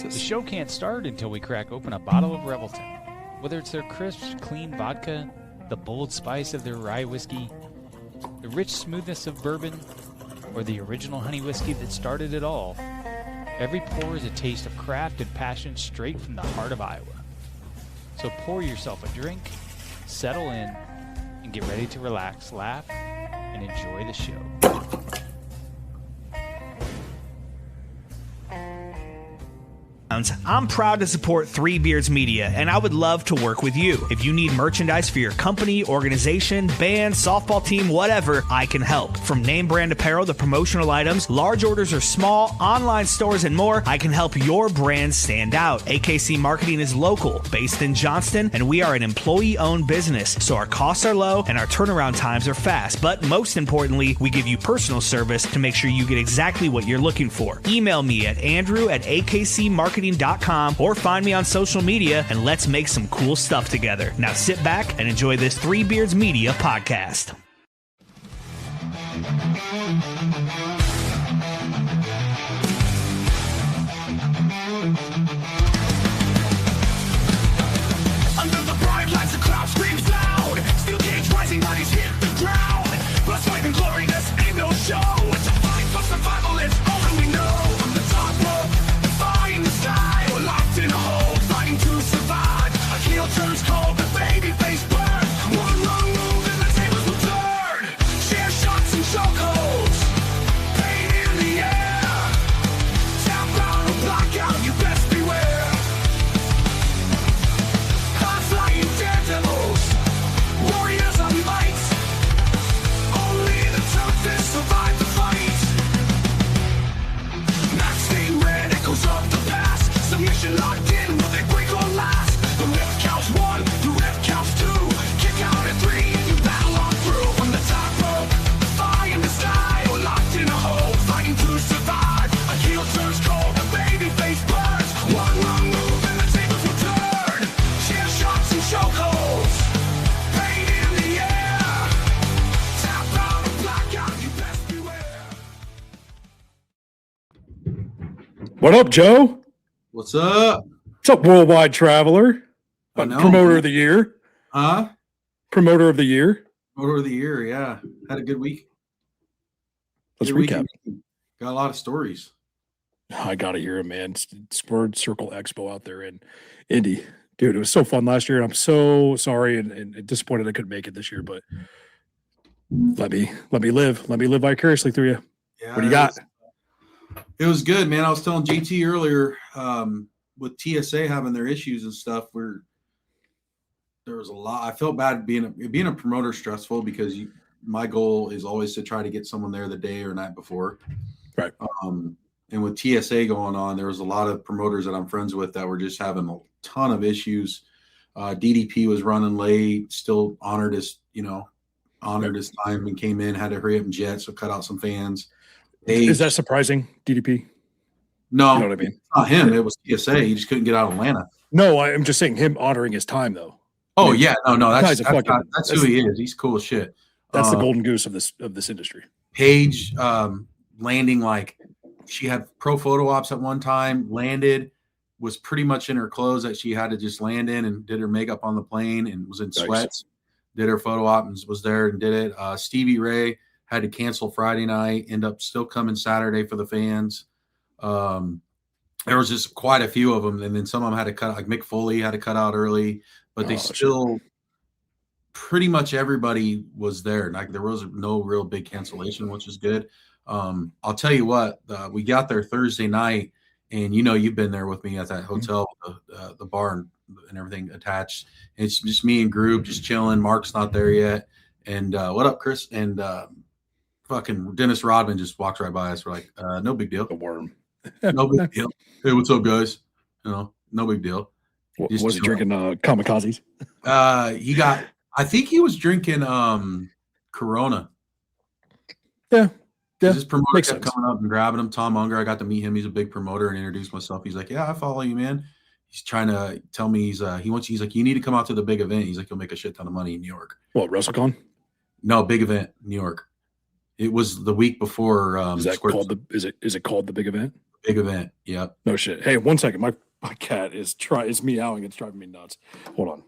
The show can't start until we crack open a bottle of Revelton. Whether it's their crisp, clean vodka, the bold spice of their rye whiskey, the rich smoothness of bourbon, or the original honey whiskey that started it all, every pour is a taste of craft and passion straight from the heart of Iowa. So pour yourself a drink, settle in, and get ready to relax, laugh, and enjoy the show. I'm proud to support Three Beards Media, and I would love to work with you. If you need merchandise for your company, organization, band, softball team, whatever, I can help. From name brand apparel to promotional items, large orders or small, online stores, and more, I can help your brand stand out. AKC Marketing is local, based in Johnston, and we are an employee-owned business, so our costs are low and our turnaround times are fast. But most importantly, we give you personal service to make sure you get exactly what you're looking for. Email me at andrew@akcmarketing.com or find me on social media and let's make some cool stuff together. Now sit back and enjoy this Three Beards Media podcast. Under the bright lights, the crowd screams loud. Steel cage rising, bodies hit the ground. Blood, sweat, and glory, this ain't no show. It's a fight for survival, it's all that we know. From the top rope, defying the sky. We're locked in a hole, fighting to survive. A heel turns cold, the baby face burns. One wrong move and the tables will turn. Share shots and chokeholds. Pain in the air. Tap out or block out, you best beware. High-flying daredevils. Warriors of might. Only the toughest survive the fight. Match stained red echoes of the past. Submission locked in, will they break or last? The ref counts one, the ref counts two. Kick out at three, and you battle on through. From the top rope, the fire in the sky. We're locked in a hole, fighting to survive. A heel turns cold, the baby face burns. One wrong move and the tables will turn. Chair shots and chokeholds. Pain in the air. Tap out or black out, you best beware. What up, Joe? What's up? What's up, worldwide traveler? I know, Promoter man. of the year. Huh? Promoter of the year. Motor of the year, yeah. Had a good week. Let's Good recap. week. Got a lot of stories. I gotta hear it, man. Squared Circle Expo out there in Indy. Dude, it was so fun last year, and I'm so sorry and disappointed I couldn't make it this year, but let me live. Let me live vicariously through you. Yeah, What do you got? It was good, man. I was telling JT earlier, with TSA having their issues and stuff, there was a lot. I felt bad being a promoter stressful because my goal is always to try to get someone there the day or night before. Right. And with TSA going on, there was a lot of promoters that I'm friends with that were just having a ton of issues. DDP was running late, still honored his time and came in, had to hurry up and jet, so cut out some fans. Is that surprising, DDP? No, You know what I mean? it's not him. It was TSA. He just couldn't get out of Atlanta. No, I'm just saying him honoring his time, though. Oh, yeah. No, that's who he is. He's cool as shit. That's the golden goose of this industry. Paige landing, like, she had pro photo ops at one time, landed, was pretty much in her clothes that she had to just land in, and did her makeup on the plane and was in sweats, did her photo op and was there and did it. Stevie Ray had to cancel Friday night, end up still coming Saturday for the fans. There was just quite a few of them, and then some of them had to cut, like Mick Foley had to cut out early, but they still pretty much everybody was there. Like, there was no real big cancellation, which is good. I'll tell you what, we got there Thursday night, and you've been there with me at that hotel, the bar and everything attached. It's just me and group just chilling. Mark's not there yet. And what up, Chris? And fucking Dennis Rodman just walks right by us. We're like, no big deal. The worm. No big deal. Hey, what's up, guys? No big deal. Was he drinking kamikazes? I think he was drinking Corona. Yeah. This promoter kept coming up and grabbing him. Tom Unger, I got to meet him. He's a big promoter and introduced myself. He's like, yeah, I follow you, man. He's trying to tell me he's like, you need to come out to the big event. He's like, you'll make a shit ton of money in New York. What, WrestleCon? No, big event, New York. It was the week before. Is that called the? Is it called the big event? Big event? Yep. No shit. Hey, 1 second. My cat is meowing. It's driving me nuts. Hold on.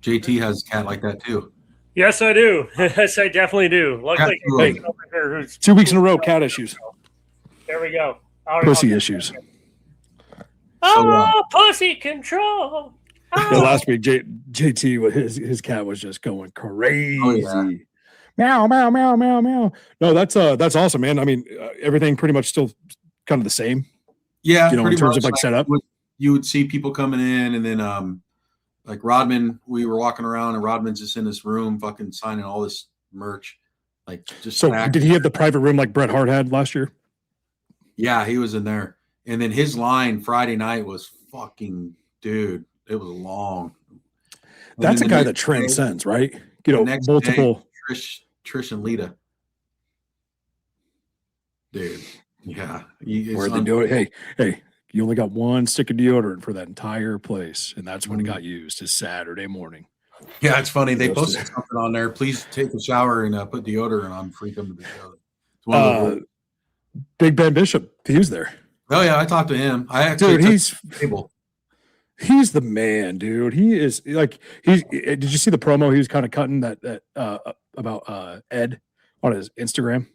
JT has a cat like that too. Yes, I do. Yes, I definitely do. Luckily, hey, 2 weeks in a row, cat issues. There we go. Pussy issues. Pussy control. Yeah, last week, JT, his cat was just going crazy. Oh, yeah. Meow, meow, meow, meow, meow. No, that's awesome, man. I mean, everything pretty much still kind of the same. Yeah, in terms of like setup. You would see people coming in, and then like Rodman, we were walking around, and Rodman's just in this room, fucking signing all this merch, like just. So, did he have the private room like Bret Hart had last year? Yeah, he was in there, and then his line Friday night was fucking dude. It was long. That's a guy that transcends, right? Multiple. Day, Trish and Lita. Dude, yeah. Where they do it? Hey, you only got one stick of deodorant for that entire place, and that's when it got used. Is Saturday morning. Yeah, it's funny. They posted something on there. Please take a shower and put deodorant on before you come to the show. It's one of the Big Ben Bishop, he was there. Oh yeah, I talked to him. I actually he's the man, dude. He is like did you see the promo he was kind of cutting that about Ed on his Instagram?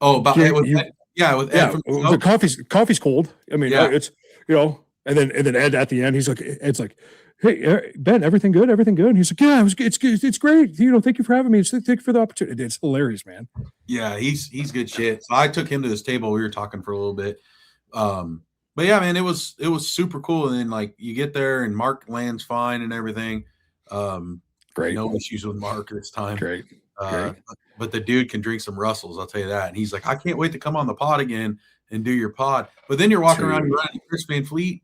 Oh, about Ed with Ed. Yeah, with Ed. The coffee's cold. I mean, it's and then Ed at the end, he's like, Ed's like, hey Ben, everything good? Everything good? And he's like, yeah, it's good. It's great. Thank you for having me. Thank you for the opportunity. It's hilarious, man. Yeah, he's good shit. So I took him to this table. We were talking for a little bit. But yeah, man, it was super cool. And then like you get there and Mark lands fine and everything. Great. No issues with Mark this time. Great. But the dude can drink some Russells, I'll tell you that. And he's like, I can't wait to come on the pod again and do your pod. But then you're walking around and running Chris Van Fleet.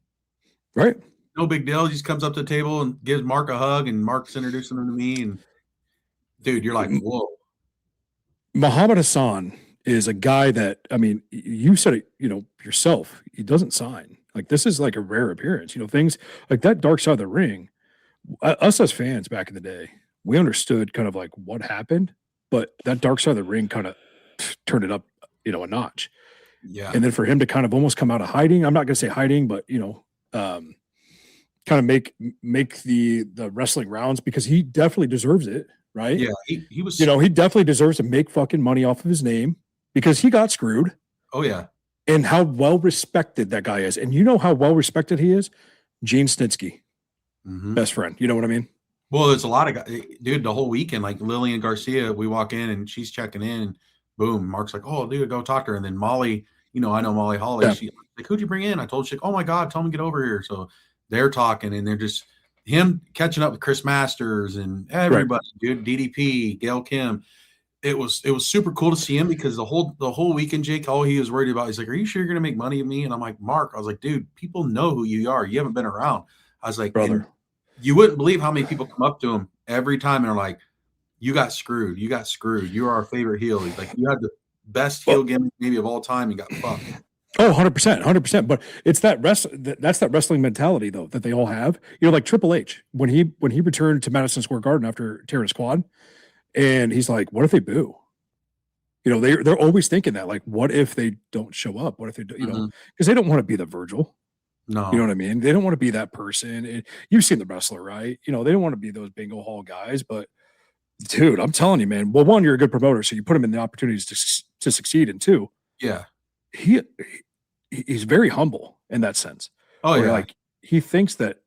Right. No big deal. He just comes up to the table and gives Mark a hug, and Mark's introducing him to me. And dude, you're like, whoa. Muhammad Hassan is a guy that, I mean, you said it, yourself, he doesn't sign. Like, this is like a rare appearance. Things like that dark side of the ring, us as fans back in the day, we understood kind of like what happened, but that dark side of the ring kind of turned it up, a notch. Yeah. And then for him to kind of almost come out of hiding, I'm not going to say hiding, but, kind of make the wrestling rounds, because he definitely deserves it. Right. Yeah. He was, he definitely deserves to make fucking money off of his name, because he got screwed. Oh yeah. And how well respected that guy is. And you know how well respected he is? Gene Snitsky, best friend. You know what I mean? Well, there's a lot of guys, dude, the whole weekend, like Lillian Garcia, we walk in and she's checking in, and boom, Mark's like, oh, dude, go talk to her. And then Molly, I know Molly Holly. Yeah. She's like, who'd you bring in? I told her, she's like, oh my God, tell him to get over here. So they're talking, and they're just him catching up with Chris Masters and everybody, dude, DDP, Gail Kim. It was super cool to see him, because the whole weekend, Jake, all he was worried about, he's like, are you sure you're going to make money of me? And I'm like, Mark, I was like, dude, people know who you are. You haven't been around. I was like, brother, you wouldn't believe how many people come up to him every time and are like, you got screwed. You got screwed. You are our favorite heel. He's like, you had the best heel gimmick maybe of all time. You got fucked. Oh, 100%. But it's that's that wrestling mentality, though, that they all have. Like Triple H, when he returned to Madison Square Garden after tearing his quad, and he's like, what if they boo? They're always thinking that, like, what if they don't show up? What if they do, because they don't want to be the Virgil. No. You know what I mean? They don't want to be that person. And you've seen The Wrestler, right? They don't want to be those bingo hall guys. But, dude, I'm telling you, man. Well, one, you're a good promoter, so you put him in the opportunities to succeed. And two, yeah, he's very humble in that sense. Oh, yeah. Like, he thinks that,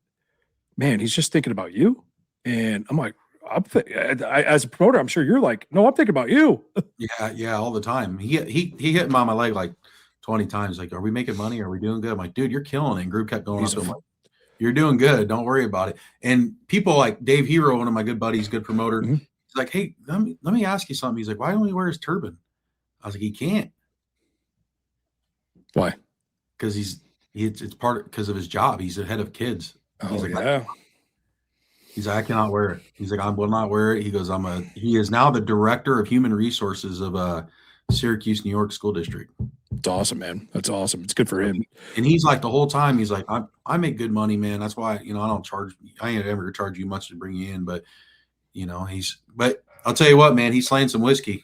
man, he's just thinking about you. And I'm like, as a promoter, I'm sure you're like, no, I'm thinking about you. Yeah, all the time. He hit him on my leg like 20 times. Like, are we making money? Are we doing good? I'm like, dude, you're killing it. And group kept going up to him like, you're doing good. Don't worry about it. And people like Dave Hero, one of my good buddies, good promoter, he's like, hey, let me ask you something. He's like, why don't he wear his turban? I was like, he can't. Why? Because it's part because of his job. He's the head of kids. He's like, yeah. He's like, I cannot wear it. He's like, I will not wear it. He goes, he is now the director of human resources of Syracuse, New York School District. It's awesome, man. That's awesome. It's good for him. And he's like the whole time, he's like, I make good money, man. That's why, I ain't ever charge you much to bring you in, but but I'll tell you what, man, he's slaying some whiskey.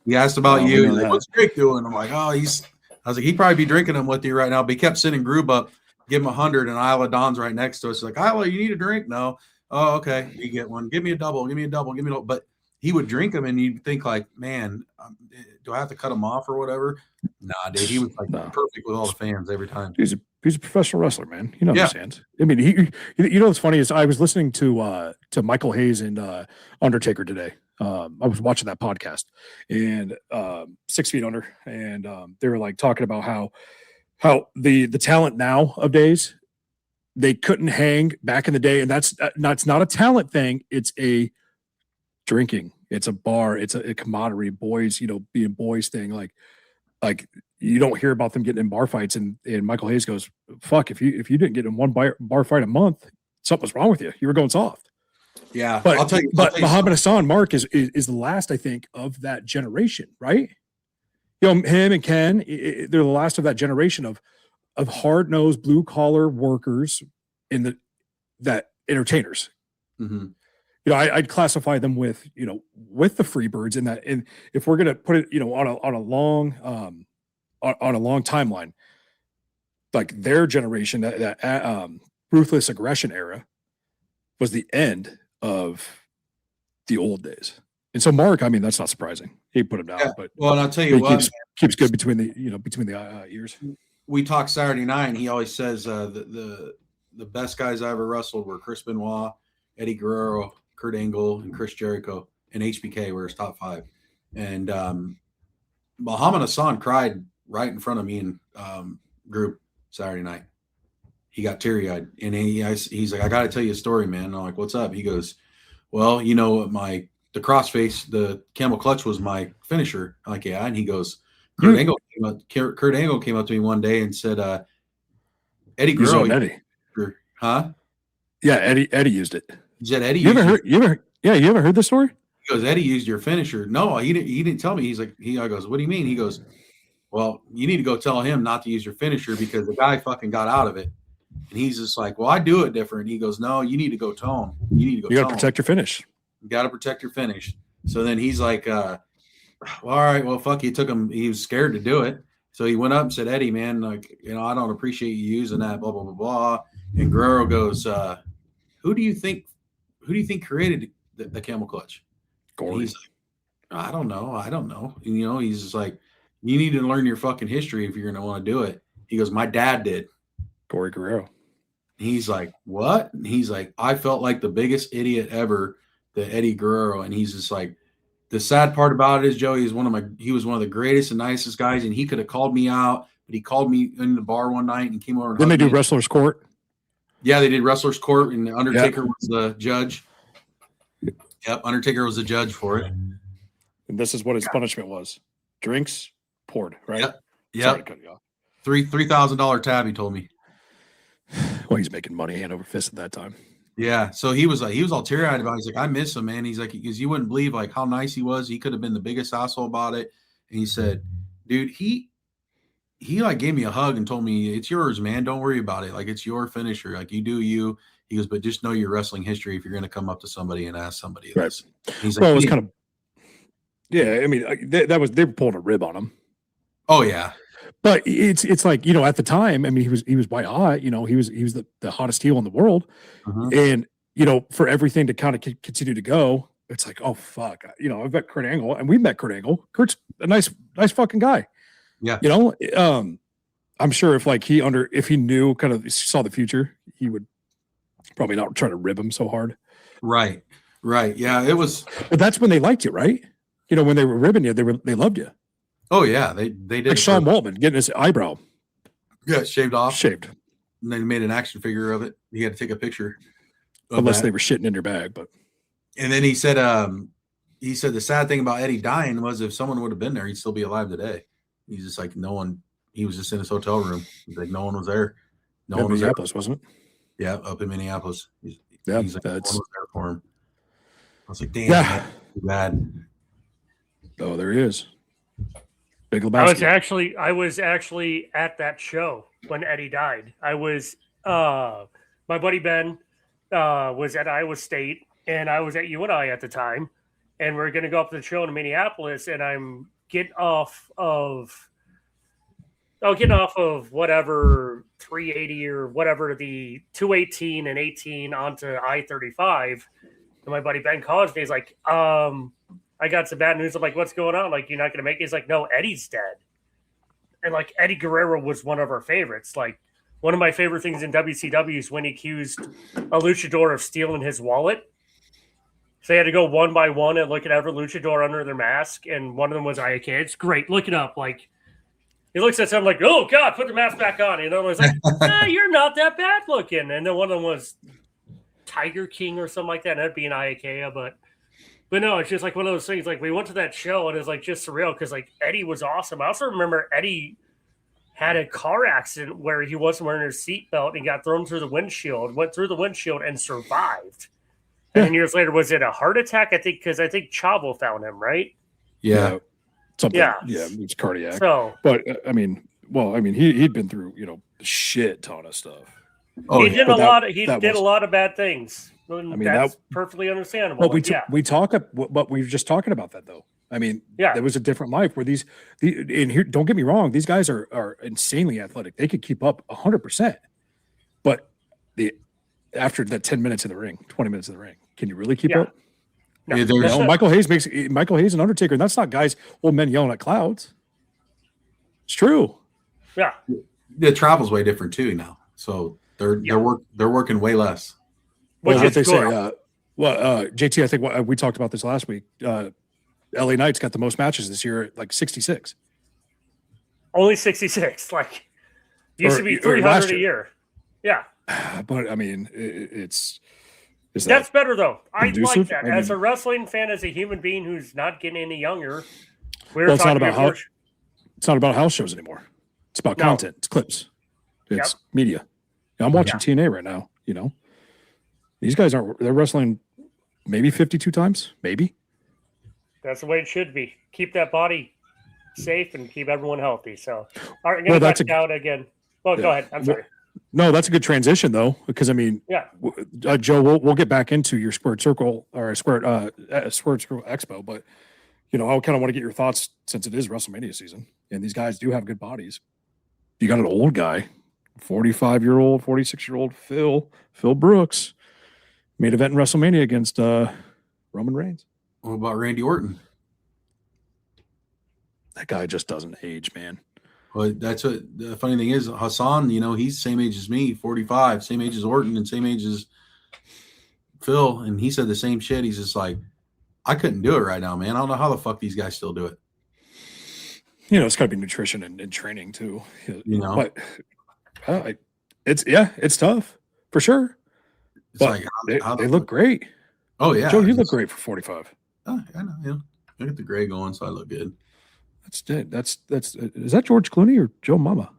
He asked about you. He's like, what's Drake doing? I'm like, I was like, he'd probably be drinking them with you right now. But he kept sending Groob up, give him 100, and Isla Dawn's right next to us. He's like, Isla, you need a drink? No. Oh, okay. You get one. Give me a double. Give me a double. Give me a double. But he would drink them, and you'd think like, man, do I have to cut him off or whatever? Nah, dude. He was like perfect with all the fans every time. He's a professional wrestler, man. He understands. I mean, you know what's funny is I was listening to Michael Hayes and Undertaker today. I was watching that podcast, and 6 Feet Under, and they were like talking about how the talent nowadays, they couldn't hang back in the day, and that's not a talent thing. It's a drinking. It's a bar. It's a camaraderie, boys. Being boys thing. Like you don't hear about them getting in bar fights. And Michael Hayes goes, "Fuck, if you didn't get in one bar fight a month, something was wrong with you. You were going soft." Yeah, but I'll tell you. But Muhammad Hassan, Mark is the last, I think, of that generation, right? Him and Ken, they're the last of that generation of hard-nosed, blue-collar workers that entertainers. Mm-hmm. I'd classify them with the Freebirds in that. And if we're gonna put it, on a long timeline, like their generation, that ruthless aggression era was the end of the old days. And so Mark, I mean, that's not surprising. He put him down, but and I'll tell you what, keeps good between the ears. We talk Saturday night, and he always says the best guys I ever wrestled were Chris Benoit, Eddie Guerrero, Kurt Angle, and Chris Jericho, and HBK were his top 5. And Muhammad Hassan cried right in front of me in group Saturday night. He got teary-eyed, and he's like, "I got to tell you a story, man." And I'm like, "What's up?" He goes, "Well, the crossface, the Camel Clutch was my finisher." I'm like, "Yeah." And he goes, Kurt Angle came up to me one day and said, "Eddie Guerrero, Eddie, huh?" Yeah, Eddie used it. He said, "Eddie, you ever heard this story?" He goes, "Eddie used your finisher." No, he didn't tell me. He's like, I goes, "What do you mean?" He goes, "Well, you need to go tell him not to use your finisher because the guy fucking got out of it." And he's just like, "Well, I do it different." He goes, "No, you need to go tell him. You got to protect your finish. You got to protect your finish." So then he's like, "Well, all right, well, fuck." He was scared to do it. So he went up and said, "Eddie, man, like, I don't appreciate you using that, blah, blah, blah, blah." And Guerrero goes, who do you think created the Camel Clutch? Corey. He's like, I don't know. And, he's just like, "You need to learn your fucking history if you're going to want to do it." He goes, "My dad did." Corey Guerrero. He's like, "What?" And he's like, "I felt like the biggest idiot ever, the Eddie Guerrero." And he's just like, the sad part about it is, Joey, he was one of the greatest and nicest guys, and he could have called me out, but he called me in the bar one night and came over. Didn't they do Wrestler's Court? Yeah, they did Wrestler's Court, and Undertaker was the judge. Yep, Undertaker was the judge for it. And this is what his punishment was: drinks poured. Right? Yep. Sorry to cut you off. $3,000 tab. He told me. Well, he's making money hand over fist at that time. Yeah, so he was all teary-eyed about it. He's like, "I miss him, man." He's like, because you wouldn't believe like how nice he was. He could have been the biggest asshole about it. And he said, "Dude, he like gave me a hug and told me, 'It's yours, man. Don't worry about it. Like, it's your finisher. Like, you do you." He goes, "But just know your wrestling history if you're going to come up to somebody and ask somebody this." Right. He's like, well, it was kind of, yeah. I mean, they were pulling a rib on him. Oh yeah. But it's like, at the time, I mean, he was white hot, he was the hottest heel in the world. Uh-huh. And, for everything to kind of continue to go, it's like, oh, fuck. I've met Kurt Angle, and we've met Kurt Angle. Kurt's a nice fucking guy. Yeah. I'm sure if he knew, kind of saw the future, he would probably not try to rib him so hard. Right. Yeah, it was. But that's when they liked you, right? When they were ribbing you, they loved you. Oh yeah, they did. Like Sean Waltman getting his eyebrow. Yeah, shaved off. And they made an action figure of it. He had to take a picture. Unless they were shitting in your bag, but. And then he said the sad thing about Eddie dying was if someone would have been there, he'd still be alive today. He's just like, no one. He was just in his hotel room. He's like, no one was there. No one was Minneapolis, wasn't it? Yeah, up in Minneapolis. He's Yeah, like, no one that's was there for him. I was like, damn, Yeah. that's too bad. oh, there he is. Big I Lebowski. I was actually at that show when Eddie died. I was my buddy Ben was at Iowa State, and I was at UNI at the time, and we are going to go up to the show in Minneapolis, and I'm getting off of whatever 380 or whatever, the 218 and 18 onto I-35. And my buddy Ben calls me. He's like, I got some bad news. I'm like, what's going on? Like, you're not going to make it? He's like, no, Eddie's dead. And like, Eddie Guerrero was one of our favorites. Like, one of my favorite things in WCW is when he accused a luchador of stealing his wallet. So they had to go one by one and look at every luchador under their mask. And one of them was IAK. It's great. Look it up. Like, he looks at something like, oh, God, put the mask back on. And the other one's like, you're not that bad looking. And then one of them was Tiger King or something like that. And that'd be an IAK. But no, it's just like one of those things. Like, we went to that show, and it was like just surreal because like Eddie was awesome. I also remember Eddie had a car accident where he wasn't wearing his seatbelt and got thrown through the windshield, went through the windshield and survived. And then years later, was it a heart attack? I think Chavo found him, right? Yeah. Something. Yeah. Yeah, it's cardiac. So, But he'd been through, a shit ton of stuff. Oh, he did But a lot of bad things. That's perfectly understandable. Well, but we were just talking about that though. I mean, there was a different life where and here, don't get me wrong, these guys are insanely athletic. They could keep up 100%. But after that 10 minutes in the ring, 20 minutes in the ring, can you really keep up? No. Yeah, Michael Hayes and Undertaker, and that's not guys, old men yelling at clouds. It's true. Yeah. The travel's way different too now. So they're working way less. What they say? JT, I think we talked about this last week. LA Knight's got the most matches this year, like 66. Only 66. Like, used to be 300 a year. Yeah. But I mean, it's that's better though. I like that. I mean, as a wrestling fan, as a human being who's not getting any younger, it's not about house shows anymore. It's about content. It's clips. It's media. I'm watching TNA right now. These guys they're wrestling maybe 52 times, maybe. That's the way it should be. Keep that body safe and keep everyone healthy. So, all right, Well, that's out again. Well, go ahead. I'm sorry. No, that's a good transition though, because I mean, Joe, we'll get back into your Squared Circle or Squared Circle Expo, but I kind of want to get your thoughts since it is WrestleMania season and these guys do have good bodies. You got an old guy, 45-year-old, 46-year-old Phil Brooks, main event in WrestleMania against Roman Reigns. What about Randy Orton? That guy just doesn't age, man. Well, that's what the funny thing is. Hassan, he's the same age as me, 45, same age as Orton, and same age as Phil. And he said the same shit. He's just like, I couldn't do it right now, man. I don't know how the fuck these guys still do it. It's got to be nutrition and training too. But it's tough for sure. It's but they look great. Oh yeah, Joe, you look great for 45. Oh, I know. I get the gray going, so I look good. Is that George Clooney or Joe Mama?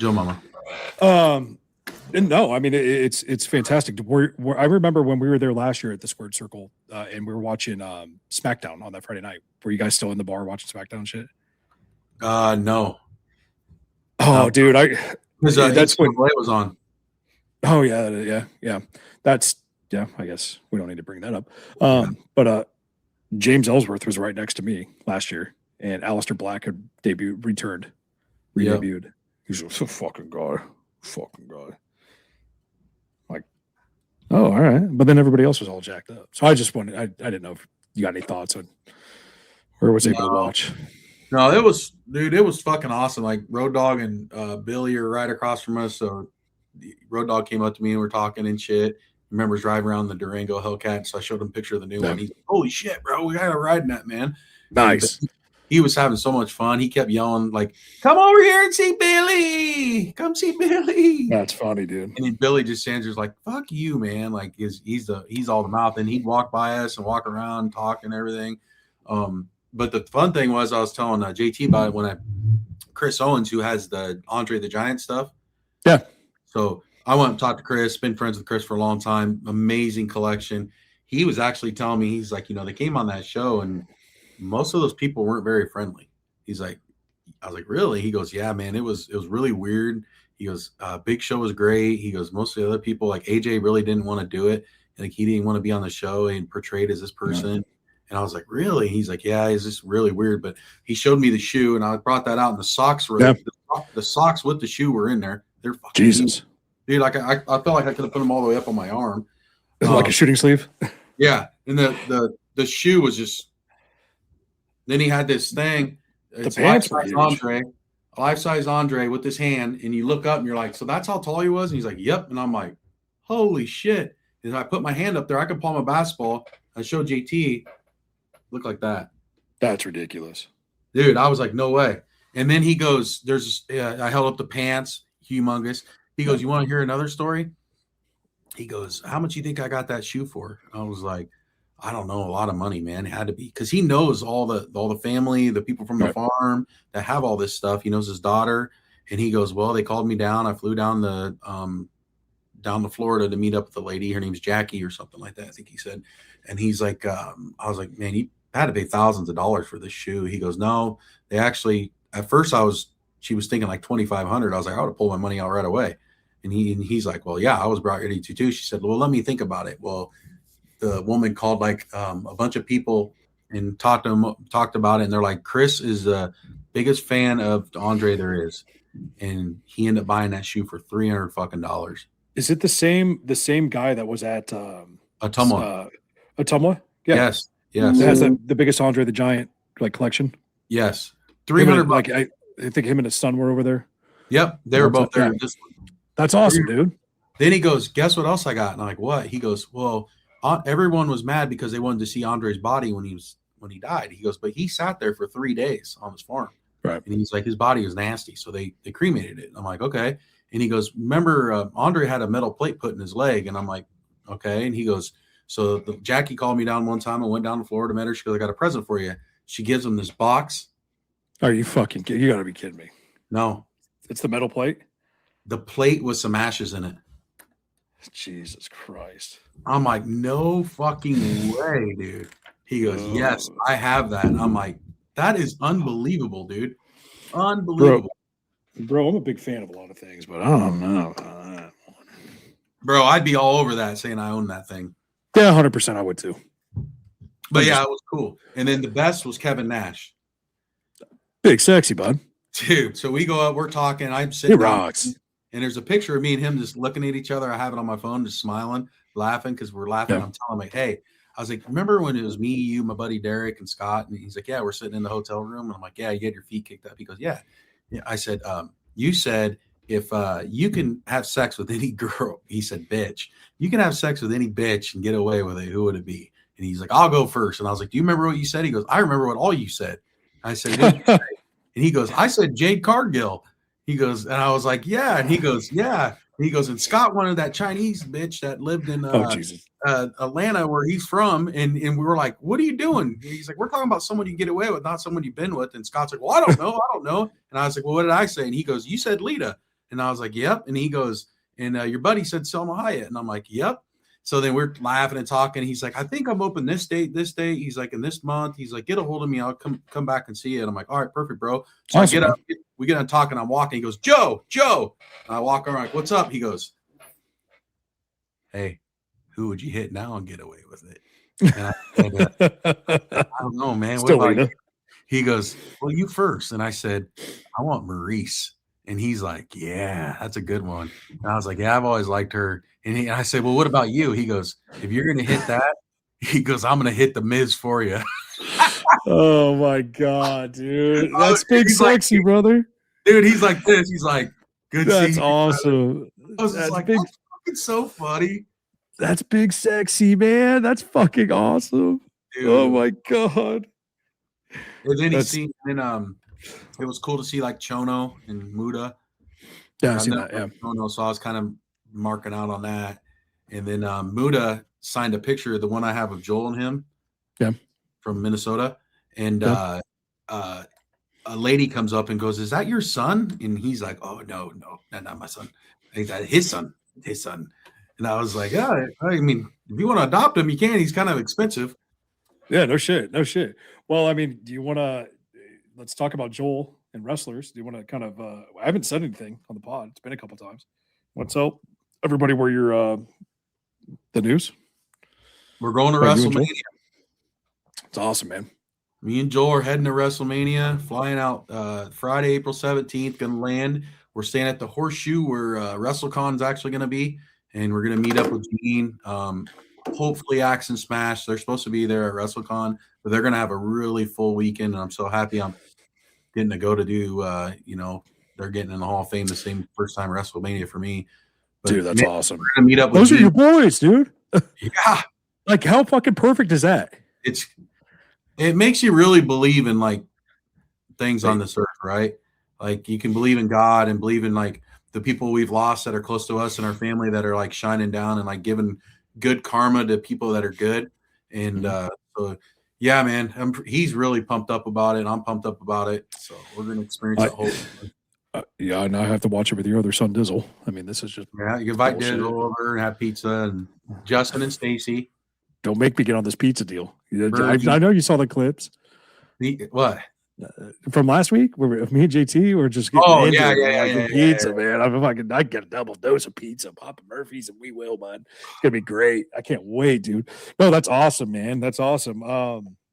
Joe Mama. No, I mean it's fantastic. I remember when we were there last year at the Squared Circle, and we were watching SmackDown on that Friday night. Were you guys still in the bar watching SmackDown shit? No. Oh, dude, that's when Vliet was on. Oh yeah. I guess we don't need to bring that up. But James Ellsworth was right next to me last year. And Aleister Black had re-debuted. He's a fucking guy. Like, oh, all right. But then everybody else was all jacked up. So I just wanted, I didn't know if you got any thoughts on where was able to watch. No, it was fucking awesome. Like Road Dogg and Billy are right across from us. So Road Dogg came up to me and we're talking and shit. Remember driving around the Durango Hellcat. So I showed him a picture of the new one. He's like, holy shit, bro. We got to ride in that, man. Nice. He was having so much fun. He kept yelling like, "Come over here and see Billy! Come see Billy!" That's funny, dude. And Billy just stands there like, "Fuck you, man!" Like he's all the mouth, and he'd walk by us and walk around, and talk and everything. But the fun thing was, I was telling JT about it when Chris Owens, who has the Andre the Giant stuff. Yeah. So I went and talked to Chris. Been friends with Chris for a long time. Amazing collection. He was actually telling me, he's like, they came on that show and most of those people weren't very friendly. He's like, really? He goes, yeah, man, it was really weird. He goes, Big Show was great. He goes, most of the other people, like AJ, really didn't want to do it. Like he didn't want to be on the show and portrayed as this person. And I was like, really? He's like, yeah, it's just really weird. But he showed me the shoe, and I brought that out, and the socks were the socks with the shoe were in there. They're fucking Jesus, dude. Like I felt like I could have put them all the way up on my arm, like a shooting sleeve. Yeah, and the shoe was just. Then he had this thing. The pants were huge. Life-size Andre with his hand, and you look up and you're like, so that's how tall he was? And he's like, yep. And I'm like, holy shit. And I put my hand up there, I could palm a basketball. I showed JT, look like that. That's ridiculous. Dude, I was like, no way. And then he goes, I held up the pants, humongous. He goes, you want to hear another story? He goes, how much you think I got that shoe for? I was like, I don't know, a lot of money, man. It had to be, because he knows all the family, the people from the farm that have all this stuff. He knows his daughter, and he goes, well, they called me down. I flew down to Florida to meet up with the lady. Her name's Jackie or something like that, I think he said. And he's like, I was like, man, you had to pay thousands of dollars for this shoe. He goes, no, they actually. At first, she was thinking like $2,500. I was like, I would have pulled my money out right away. And he's like, well, yeah, I was about ready to too. She said, well, let me think about it. Well, the woman called like a bunch of people and talked about it. And they're like, Chris is the biggest fan of Andre there is. And he ended up buying that shoe for $300 fucking. Is it the same guy that was at Ottumwa? Ottumwa? Yeah. Yes. It has the biggest Andre the Giant like collection. Yes. $300. Like I think him and his son were over there. Yep. They were both there. Yeah. That's awesome, dude. Then he goes, guess what else I got? And I'm like, what? He goes, well, everyone was mad because they wanted to see Andre's body when he died. He goes, but he sat there for 3 days on his farm. Right. And he's like, his body was nasty. So they cremated it. I'm like, okay. And he goes, remember, Andre had a metal plate put in his leg. And I'm like, okay. And he goes, so Jackie called me down one time. I went down to Florida, met her. She goes, I got a present for you. She gives him this box. Are you fucking kidding? You got to be kidding me. No. It's the metal plate? The plate with some ashes in it. Jesus Christ. I'm like, no fucking way, dude. He goes, yes, I have that. And I'm like, that is unbelievable, dude. Unbelievable. Bro, I'm a big fan of a lot of things, but I don't know. Bro, I'd be all over that saying I own that thing. Yeah, 100% I would too. But yeah, it was cool. And then the best was Kevin Nash. Big sexy, bud. Dude, so we go up, we're talking. I'm sitting He rocks. And there's a picture of me and him just looking at each other. I have it on my phone, just smiling, laughing because we're laughing. Yeah. I'm telling him, like, hey, I was like, remember when it was me, you, my buddy Derek, and Scott? And he's like, yeah, we're sitting in the hotel room. And I'm like, yeah, you get your feet kicked up. He goes, yeah. I said, you said if you can have sex with any girl, he said, bitch, you can have sex with any bitch and get away with it. Who would it be? And he's like, I'll go first. And I was like, do you remember what you said? He goes, I remember what all you said. I said, what did you say? And he goes, I said Jade Cargill. He goes, and I was like, yeah. And he goes, yeah. And he goes, and Scott wanted that Chinese bitch that lived in Atlanta, where he's from. And we were like, what are you doing? And he's like, we're talking about someone you get away with, not someone you've been with. And Scott's like, well, I don't know. And I was like, well, what did I say? And he goes, you said Lita. And I was like, yep. And he goes, and your buddy said Selma Hayek. And I'm like, yep. So then we're laughing and talking. He's like, I think I'm open this date. He's like, in this month. He's like, get a hold of me. I'll come back and see you. And I'm like, all right, perfect, bro. So awesome. I get up, we get on talking. I'm walking. He goes, Joe. And I walk around like, what's up? He goes, hey, who would you hit now and get away with it? And I said, I don't know, man. What about you? He goes, well, you first. And I said, I want Maurice. And he's like, yeah, that's a good one. And I was like, yeah, I've always liked her. And I said, well, what about you? He goes, if you're going to hit that, he goes, I'm going to hit the Miz for you. Oh, my God, dude. That's big sexy, like, brother. Dude, he's like this. He's like, good That's awesome. I was just like, big, that's fucking so funny. That's big sexy, man. That's fucking awesome. Dude. Oh, my God. And then it was cool to see like Chono and Muda. Yeah, I see that. Yeah. Chono, so I was kind of marking out on that. And then Muda signed a picture, the one I have of Joel and him. Yeah. From Minnesota. And a lady comes up and goes, is that your son? And he's like, oh, no, not my son. He's like, his son. And I was like, yeah, I mean, if you want to adopt him, you can. He's kind of expensive. Yeah, no shit. Well, I mean, do you want to let's talk about Joel and wrestlers. Do you want to kind of? I haven't said anything on the pod. It's been a couple times. What's up, everybody? Where you're the news? We're going to Right, you and WrestleMania. It's awesome, man. Me and Joel are heading to WrestleMania, flying out Friday, April 17th, going to land. We're staying at the Horseshoe where WrestleCon is actually going to be, and we're going to meet up with Gene. Hopefully, Axe and Smash. They're supposed to be there at WrestleCon, but they're going to have a really full weekend, and I'm so happy I'm getting to go to do, they're getting in the Hall of Fame the same first time WrestleMania for me. But Dude, that's awesome. We're going to meet up with Those are Gene. your boys, dude. Yeah. Like, how fucking perfect is that? It makes you really believe in like things on this earth, right? Like you can believe in God and believe in like the people we've lost that are close to us and our family that are like shining down and like giving good karma to people that are good. And so yeah, man, he's really pumped up about it. I'm pumped up about it. So we're gonna experience that whole yeah, and I have to watch it with your other son Dizzle. I mean, this is just you invite Dizzle over and have pizza and Justin and Stacy. Don't make me get on this pizza deal. I know you saw the clips. What? From last week, where me and JT were just getting yeah, pizza, man. I get a double dose of pizza, Papa Murphy's, and we will, man. It's gonna be great. I can't wait, dude. No, that's awesome, man. That's awesome.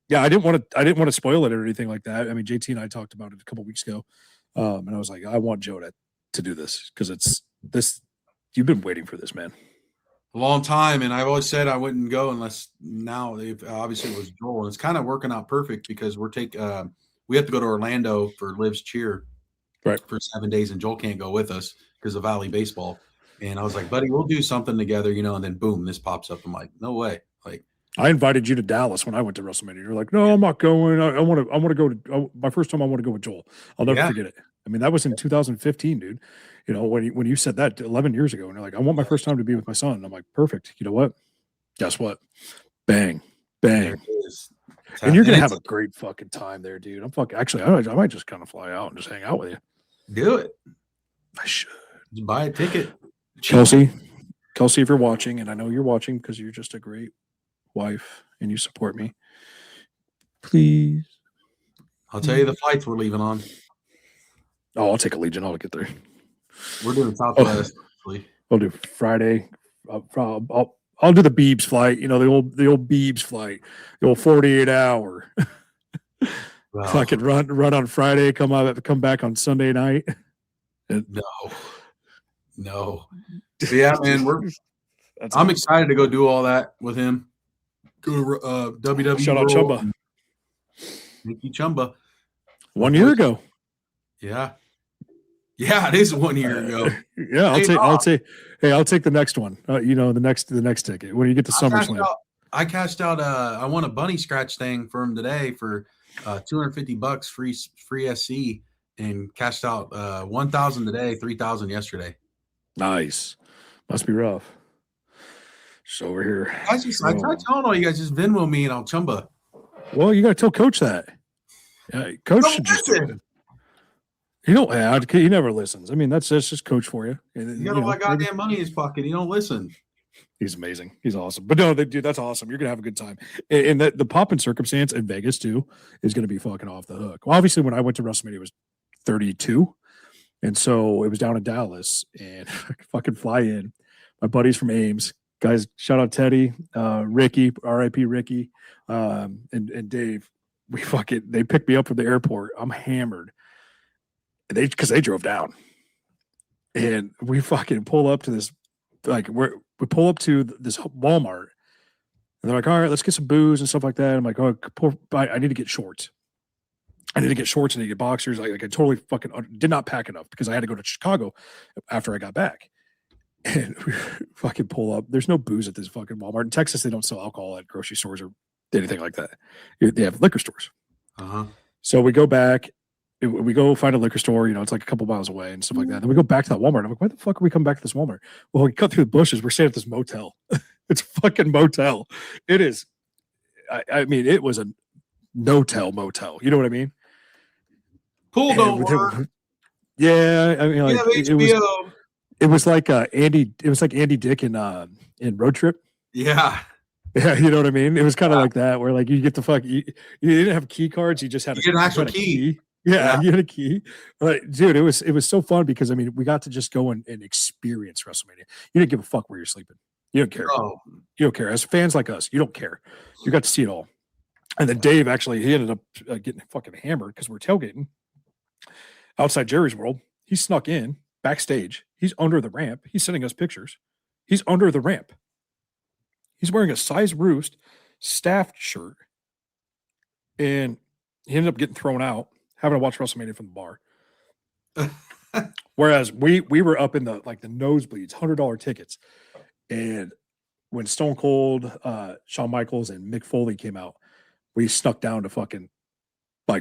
Yeah, I didn't want to spoil it or anything like that. I mean, JT and I talked about it a couple weeks ago, and I was like, I want Joe to do this because it's this. You've been waiting for this, man. A long time, and I've always said I wouldn't go unless now. Obviously, it was Joel, and it's kind of working out perfect because we have to go to Orlando for Liv's cheer, right, for 7 days, and Joel can't go with us because of Valley baseball. And I was like, buddy, we'll do something together, and then boom, this pops up. I'm like, no way. Like, I invited you to Dallas when I went to WrestleMania. You're like, no, I'm not going. I want to go to my first time. I want to go with Joel. I'll never forget it. I mean, that was in 2015, dude. When you said that 11 years ago, and you're like, I want my first time to be with my son. And I'm like, perfect. You know what? Guess what? Bang, bang. And you're gonna have a great fucking time there, dude. Actually, I might just kind of fly out and just hang out with you. Do it. I should. Just buy a ticket. Kelsey, if you're watching, and I know you're watching because you're just a great wife and you support me, please. I'll tell you the flights we're leaving on. Oh, I'll take Allegiant. I'll get there. We're doing Southwest. I'll do Friday. I'll do the Beebs flight. The old Beebs flight. The old 48-hour. Wow. So I could run on Friday. Come back on Sunday night. No. But yeah, man. I'm excited to go do all that with him. Go to WWE. Shout out Chumba. Mickey Chumba. 1 year ago. Yeah. Yeah, it is 1 year ago. Yeah, I'll take the next one. The next ticket when you get to SummerSlam. I cashed out. I won a bunny scratch thing from today for $250 free SC, and cashed out 1,000 today, 3,000 yesterday. Nice. Must be rough. Just over here. I tried telling all you guys, just Venmo me and I'll Chumba. Well, you got to tell Coach that. Yeah, Coach should just do it. He never listens. I mean, that's just Coach for you. You got all that goddamn money in his pocket. He don't listen. He's amazing. He's awesome. But no, dude, that's awesome. You're gonna have a good time. And the pop-in circumstance in Vegas too is gonna be fucking off the hook. Well, obviously, when I went to WrestleMania, it was 32, and so it was down in Dallas, and I fucking fly in. My buddies from Ames, guys, shout out Teddy, Ricky, R.I.P. Ricky, and Dave. They picked me up from the airport. I'm hammered. Because they drove down, and we fucking pull up to this, we pull up to this Walmart, and they're like, all right, let's get some booze and stuff like that. I'm like, oh, I need to get shorts. I need to get boxers. I totally fucking did not pack enough because I had to go to Chicago after I got back. And we fucking pull up. There's no booze at this fucking Walmart. In Texas, they don't sell alcohol at grocery stores or anything like that. They have liquor stores. Uh-huh. So we go back. We go find a liquor store, it's like a couple miles away and stuff like that. Then we go back to that Walmart. I'm like, why the fuck are we coming back to this Walmart? Well, we cut through the bushes. We're staying at this motel. It's a fucking motel. It is. I mean, it was a no-tell motel. You know what I mean? Pool don't work. Yeah, I mean, like it was like Andy. It was like Andy Dick in Road Trip. Yeah. Yeah, you know what I mean? It was kind of like that, where like you get the fuck you didn't have key cards, you just had an actual key. Yeah, you had a key. But dude, it was so fun because I mean, we got to just go and experience WrestleMania. You didn't give a fuck where you're sleeping. You don't care. No. You don't care. As fans like us, you don't care. You got to see it all. And then Dave actually, he ended up getting fucking hammered because we're tailgating outside Jerry's World. He snuck in backstage. He's under the ramp. He's sending us pictures. He's under the ramp. He's wearing a size roost staffed shirt. And he ended up getting thrown out, having to watch WrestleMania from the bar. Whereas we were up in the nosebleeds, $100 tickets. And when Stone Cold, Shawn Michaels, and Mick Foley came out, we snuck down to fucking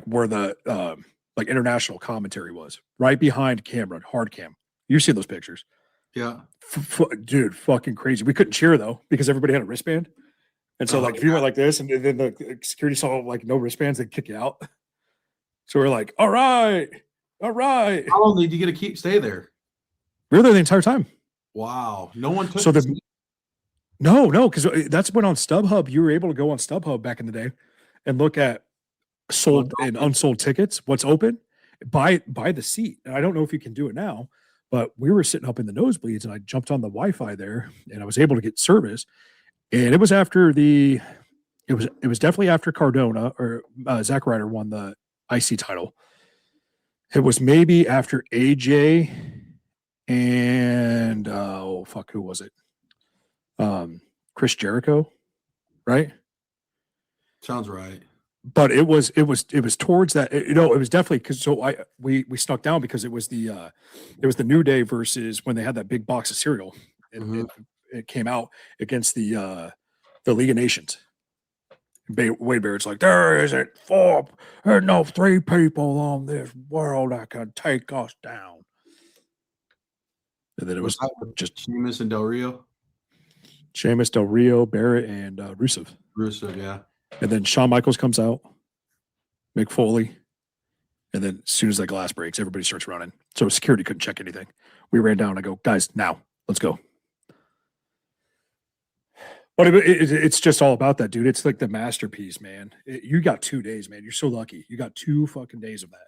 where the international commentary was, right behind camera, hard cam. You see those pictures? Yeah, dude, fucking crazy. We couldn't cheer though because everybody had a wristband, and so if you went like this, and then the security saw no wristbands, they'd kick you out. So we're like, all right. How long did you get to stay there? We were there the entire time. Wow, no one took. So no, because that's when on StubHub you were able to go on StubHub back in the day and look at sold and unsold tickets, what's open, buy the seat. And I don't know if you can do it now, but we were sitting up in the nosebleeds and I jumped on the Wi-Fi there and I was able to get service. And it was after it was definitely after Cardona or Zack Ryder won the IC title. It was maybe after AJ and who was it? Chris Jericho, right? Sounds right. But it was towards that. It was definitely because we snuck down because it was the New Day versus when they had that big box of cereal. It came out against the League of Nations. Wade Barrett's like, there isn't no 3 people on this world that can take us down. And then it was just Sheamus and Del Rio. Sheamus, Del Rio, Barrett, and Rusev. Rusev, yeah. And then Shawn Michaels comes out, Mick Foley, and then as soon as that glass breaks, everybody starts running. So security couldn't check anything. We ran down and I go, guys, now, let's go. But it's just all about that, dude. It's like the masterpiece, man. You got 2 days, man. You're so lucky. You got 2 fucking days of that.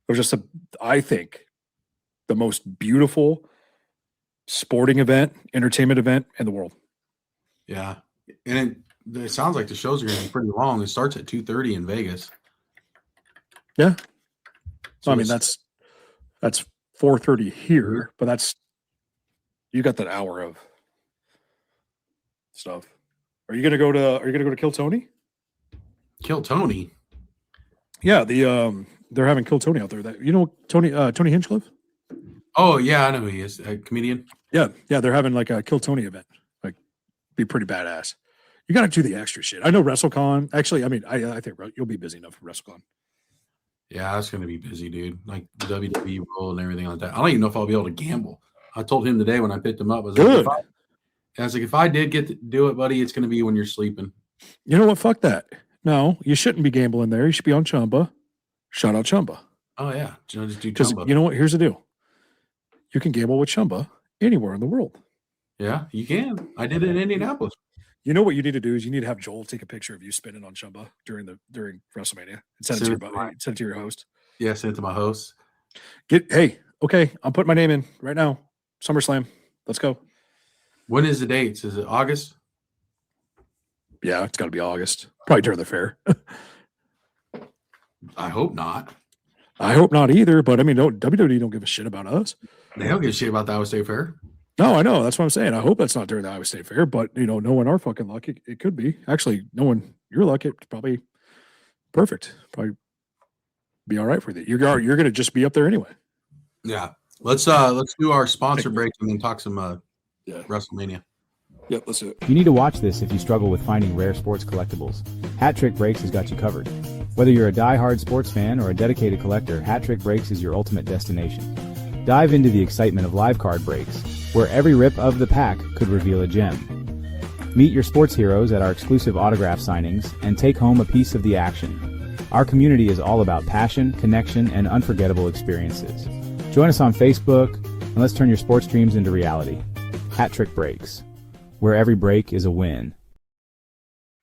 It was just, I think, the most beautiful sporting event, entertainment event in the world. Yeah. And it sounds like the shows are going to be pretty long. It starts at 2:30 in Vegas. Yeah. So I mean, that's 4:30 here, but you got that hour of stuff. Are you gonna go to Kill Tony? Kill Tony? Yeah, they're having Kill Tony out there. That Tony Hinchcliffe? Oh yeah, I know who he is. A comedian. Yeah, they're having like a Kill Tony event. Like, be pretty badass. You got to do the extra shit. I know WrestleCon. Actually, I mean, I think you'll be busy enough for WrestleCon. Yeah, that's going to be busy, dude. Like the WWE role and everything like that. I don't even know if I'll be able to gamble. I told him today when I picked him up, I was like, if I did get to do it, buddy, it's going to be when you're sleeping. You know what? Fuck that. No, you shouldn't be gambling there. You should be on Chumba. Shout out Chumba. Oh yeah, just do Chumba. You know what? Here's the deal. You can gamble with Chumba anywhere in the world. Yeah, you can. I did it in Indianapolis. You know what you need to do is you need to have Joel take a picture of you spinning on Chumba during WrestleMania and send it to your host. Yeah, send it to my host. Okay, I'm putting my name in right now. SummerSlam. Let's go. When is the dates? Is it August? Yeah, it's got to be August. Probably during the fair. I hope not. I hope not either, but I mean, WWE don't give a shit about us. They don't give a shit about the Iowa State Fair. No, I know. That's what I'm saying. I hope that's not during the Iowa State Fair, but knowing our fucking luck, it could be. Actually, knowing your luck, it's probably perfect. Probably be all right for you. You're going to just be up there anyway. Yeah. Let's do our sponsor break and then talk some WrestleMania. Yep, let's do it. You need to watch this if you struggle with finding rare sports collectibles. Hat Trick Breaks has got you covered. Whether you're a die-hard sports fan or a dedicated collector, Hat Trick Breaks is your ultimate destination. Dive into the excitement of live card breaks, where every rip of the pack could reveal a gem. Meet your sports heroes at our exclusive autograph signings and take home a piece of the action. Our community is all about passion, connection, and unforgettable experiences. Join us on Facebook, and let's turn your sports dreams into reality. Hat Trick Breaks, where every break is a win.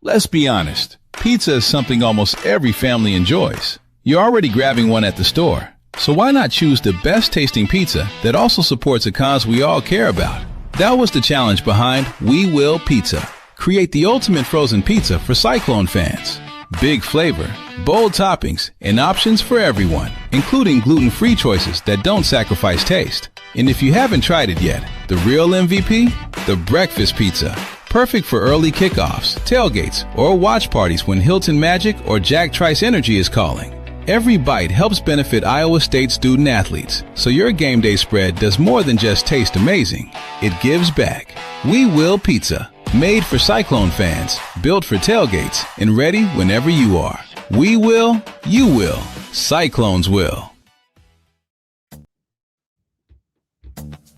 Let's be honest. Pizza is something almost every family enjoys. You're already grabbing one at the store, so why not choose the best tasting pizza that also supports a cause we all care about? That was the challenge behind We Will Pizza. Create the ultimate frozen pizza for Cyclone fans. Big flavor, bold toppings, and options for everyone, including gluten-free choices that don't sacrifice taste. And if you haven't tried it yet, the real MVP? The breakfast pizza. Perfect for early kickoffs, tailgates, or watch parties when Hilton Magic or Jack Trice Energy is calling. Every bite helps benefit Iowa State student athletes, so your game day spread does more than just taste amazing. It gives back. We Will Pizza. Made for Cyclone fans, built for tailgates, and ready whenever you are. We will, you will, Cyclones will.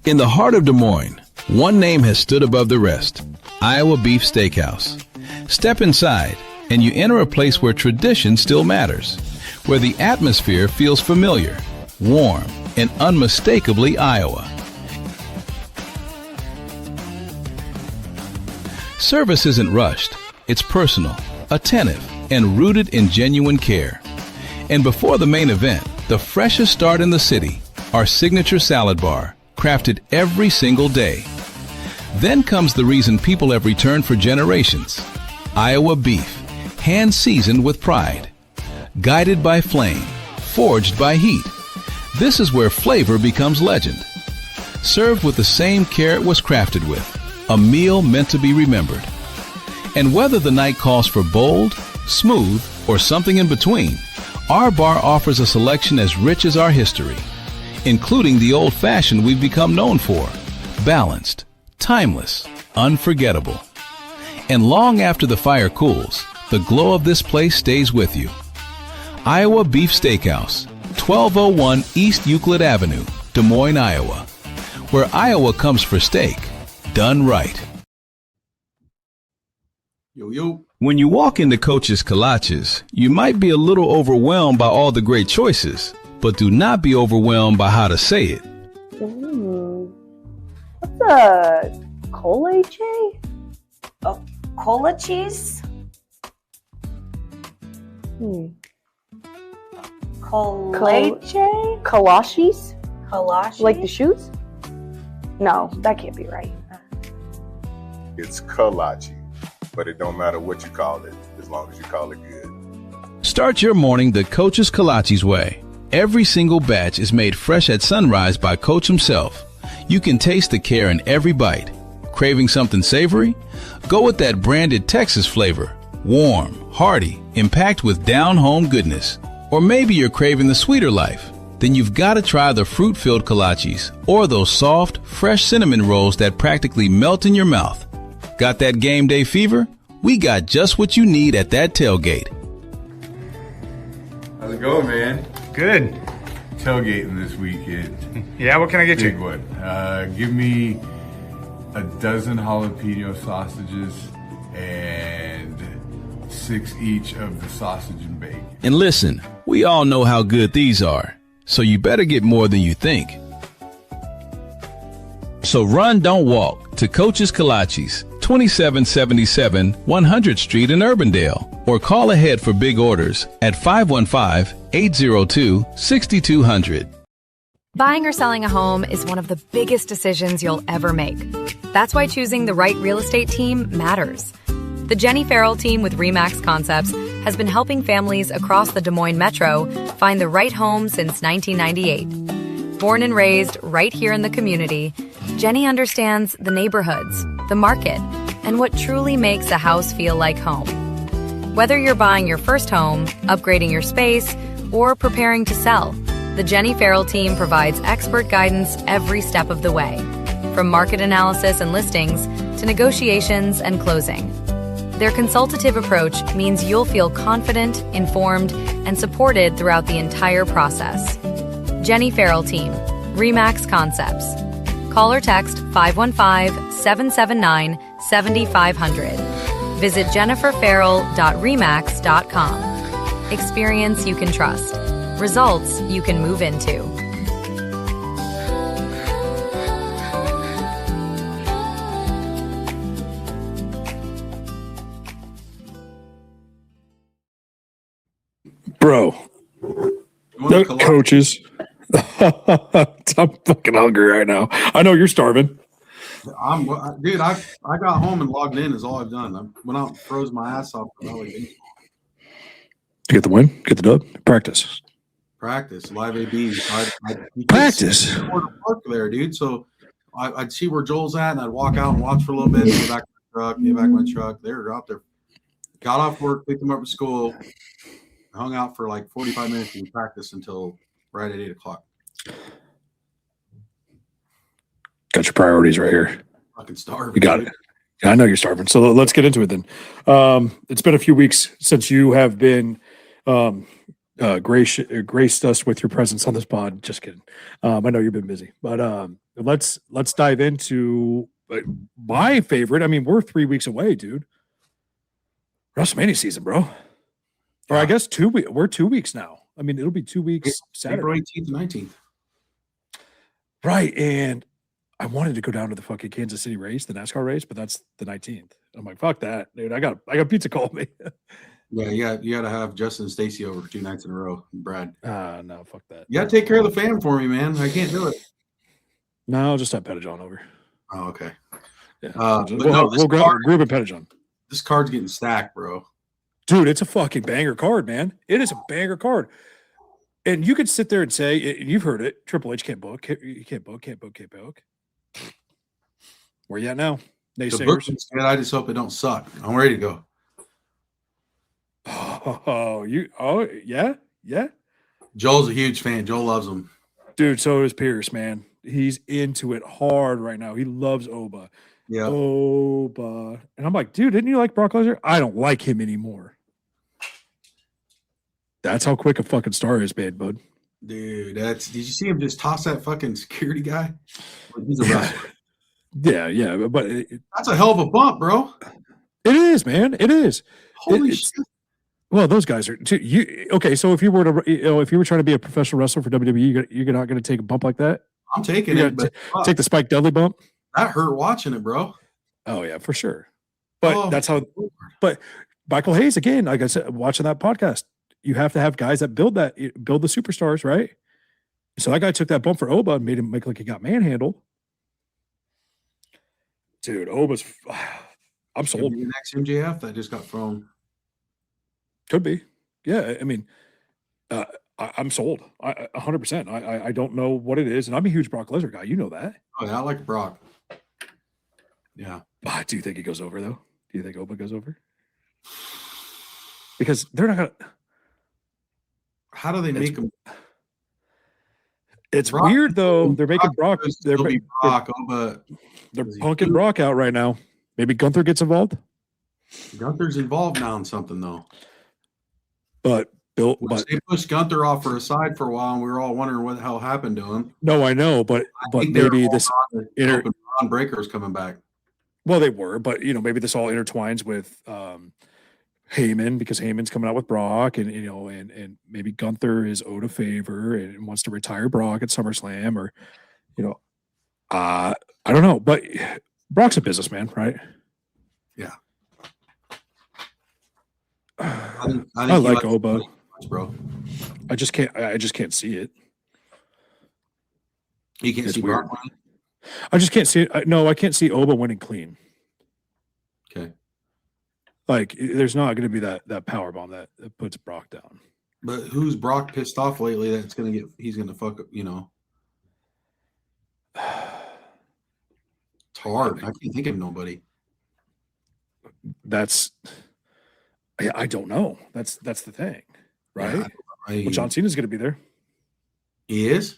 In the heart of Des Moines, one name has stood above the rest. Iowa Beef Steakhouse. Step inside, and you enter a place where tradition still matters, where the atmosphere feels familiar, warm, and unmistakably Iowa. Service isn't rushed. It's personal, attentive, and rooted in genuine care. And before the main event, the freshest start in the city, our signature salad bar, crafted every single day. Then comes the reason people have returned for generations. Iowa beef, hand-seasoned with pride. Guided by flame, forged by heat. This is where flavor becomes legend. Served with the same care it was crafted with. A meal meant to be remembered. And whether the night calls for bold, smooth, or something in between, our bar offers a selection as rich as our history, including the old-fashioned we've become known for. Balanced, timeless, unforgettable. And long after the fire cools, the glow of this place stays with you. Iowa Beef Steakhouse, 1201 East Euclid Avenue, Des Moines, Iowa, where Iowa comes for steak. Done right. Yo, yo. When you walk into Coach's Kolaches, you might be a little overwhelmed by all the great choices, but do not be overwhelmed by how to say it. What's a colache? Oh, cola cheese? Colache? Kolaches? Kolache? Like the shoes? No, that can't be right. It's kolache, but it don't matter what you call it, as long as you call it good. Start your morning the Coach's Kolaches way. Every single batch is made fresh at sunrise by Coach himself. You can taste the care in every bite. Craving something savory? Go with that branded Texas flavor. Warm, hearty, and packed with down-home goodness. Or maybe you're craving the sweeter life. Then you've got to try the fruit-filled kolaches or those soft, fresh cinnamon rolls that practically melt in your mouth. Got that game day fever? We got just what you need at that tailgate. How's it going, man? Good. Tailgating this weekend. Yeah, what can I get Big you? one. Give me a dozen jalapeno sausages and 6 each of the sausage and bacon. And listen, we all know how good these are, so you better get more than you think. So run, don't walk to Coach's Kolaches, 2777 100th Street in Urbandale, or call ahead for big orders at 515-802-6200. Buying or selling a home is one of the biggest decisions you'll ever make. That's why choosing the right real estate team matters. The Jenny Farrell team with RE/MAX Concepts has been helping families across the Des Moines Metro find the right home since 1998. Born and raised right here in the community, Jenny understands the neighborhoods, the market, and what truly makes a house feel like home. Whether you're buying your first home, upgrading your space, or preparing to sell, the Jenny Farrell team provides expert guidance every step of the way, from market analysis and listings to negotiations and closing. Their consultative approach means you'll feel confident, informed, and supported throughout the entire process. Jenny Farrell Team, RE/MAX Concepts. Call or text 515-779-7500. Visit jenniferfarrell.remax.com. Experience you can trust. Results you can move into. Bro, No, coaches. I'm fucking hungry right now. I know you're starving. Dude, I got home and logged in is all I've done. I went out and froze my ass off. Get the win, get the dub, practice. Practice, live AB. Practice. Park there, dude. So I'd see where Joel's at, and I'd walk out and watch for a little bit, get back to my truck, get back to my truck. They were out there. Got off work, picked them up at school, hung out for like 45 minutes and practice until right at 8 o'clock. Got your priorities right here. Fucking starving. You got it. Yeah, I know you're starving. So let's get into it then. It's been a few weeks since you have been graced us with your presence on this pod. Just kidding. I know you've been busy, but let's dive into my favorite. I mean, we're 3 weeks away, dude. WrestleMania season, bro. Or I guess 2 weeks. We're 2 weeks now. I mean, it'll be 2 weeks Saturday. April 18th and 19th. Right. And I wanted to go down to the fucking Kansas City race, the NASCAR race, but that's the 19th. I'm like, fuck that, dude. I got pizza calling me. Yeah, you got to have Justin and Stacy over 2 nights in a row. Brad. No, fuck that. You got to take care of the fam for me, man. I can't do it. No, I'll just have Pettijohn over. Oh, okay. Yeah. We'll group and Pettijohn. This card's getting stacked, bro. Dude, it's a fucking banger card, man. It is a banger card. And you could sit there and say, and you've heard it, Triple H can't book. You can't book. Where you at now? Naysayers. I just hope it don't suck. I'm ready to go. Yeah. Joel's a huge fan. Joel loves him. Dude, so is Pierce, man. He's into it hard right now. He loves Oba. Yeah. Oba. And I'm like, dude, didn't you like Brock Lesnar? I don't like him anymore. That's how quick a fucking star is, man, bud. Dude, did you see him just toss that fucking security guy? He's a wrestler. Yeah, but that's a hell of a bump, bro. It is, man. It is. Holy shit. Well, those guys are okay. So if you were trying to be a professional wrestler for WWE, you're not going to take a bump like that. I'm taking it. Take the Spike Dudley bump. That hurt watching it, bro. Oh yeah, for sure. But that's how. But Michael Hayes again, like I said, watching that podcast, you have to have guys that build the superstars, right? So that guy took that bump for Oba and made him make like he got manhandled. Dude, Oba's. I'm sold. The next MJF that just got thrown. Could be. Yeah, I mean, I'm sold. 100%. I don't know what it is, and I'm a huge Brock Lesnar guy. You know that. Oh, yeah, I like Brock. Yeah. Do you think he goes over though? Do you think Oba goes over? Because they're not gonna. How do they make him? It's Brock, weird though. They're making Brock. They're punking Brock out right now. Maybe Gunther gets involved. Gunther's involved now in something though. But Bill, they pushed Gunther off for a side for a while, and we were all wondering what the hell happened to him. No, I know, but maybe this Ron Breaker's coming back. Well, they were, but maybe this all intertwines with Heyman because Heyman's coming out with Brock, and and maybe Gunther is owed a favor and wants to retire Brock at SummerSlam, or I don't know, but Brock's a businessman, right? Yeah. I like Oba, bro. I just can't see it. You can't see Brock winning? I just can't see it. No, I can't see Oba winning clean. Okay. Like, there's not going to be that power bomb that puts Brock down. But who's Brock pissed off lately that's going to get? He's going to fuck up. It's hard. I can't think of nobody. I don't know. That's the thing, right? Yeah, well, John Cena's going to be there. He is?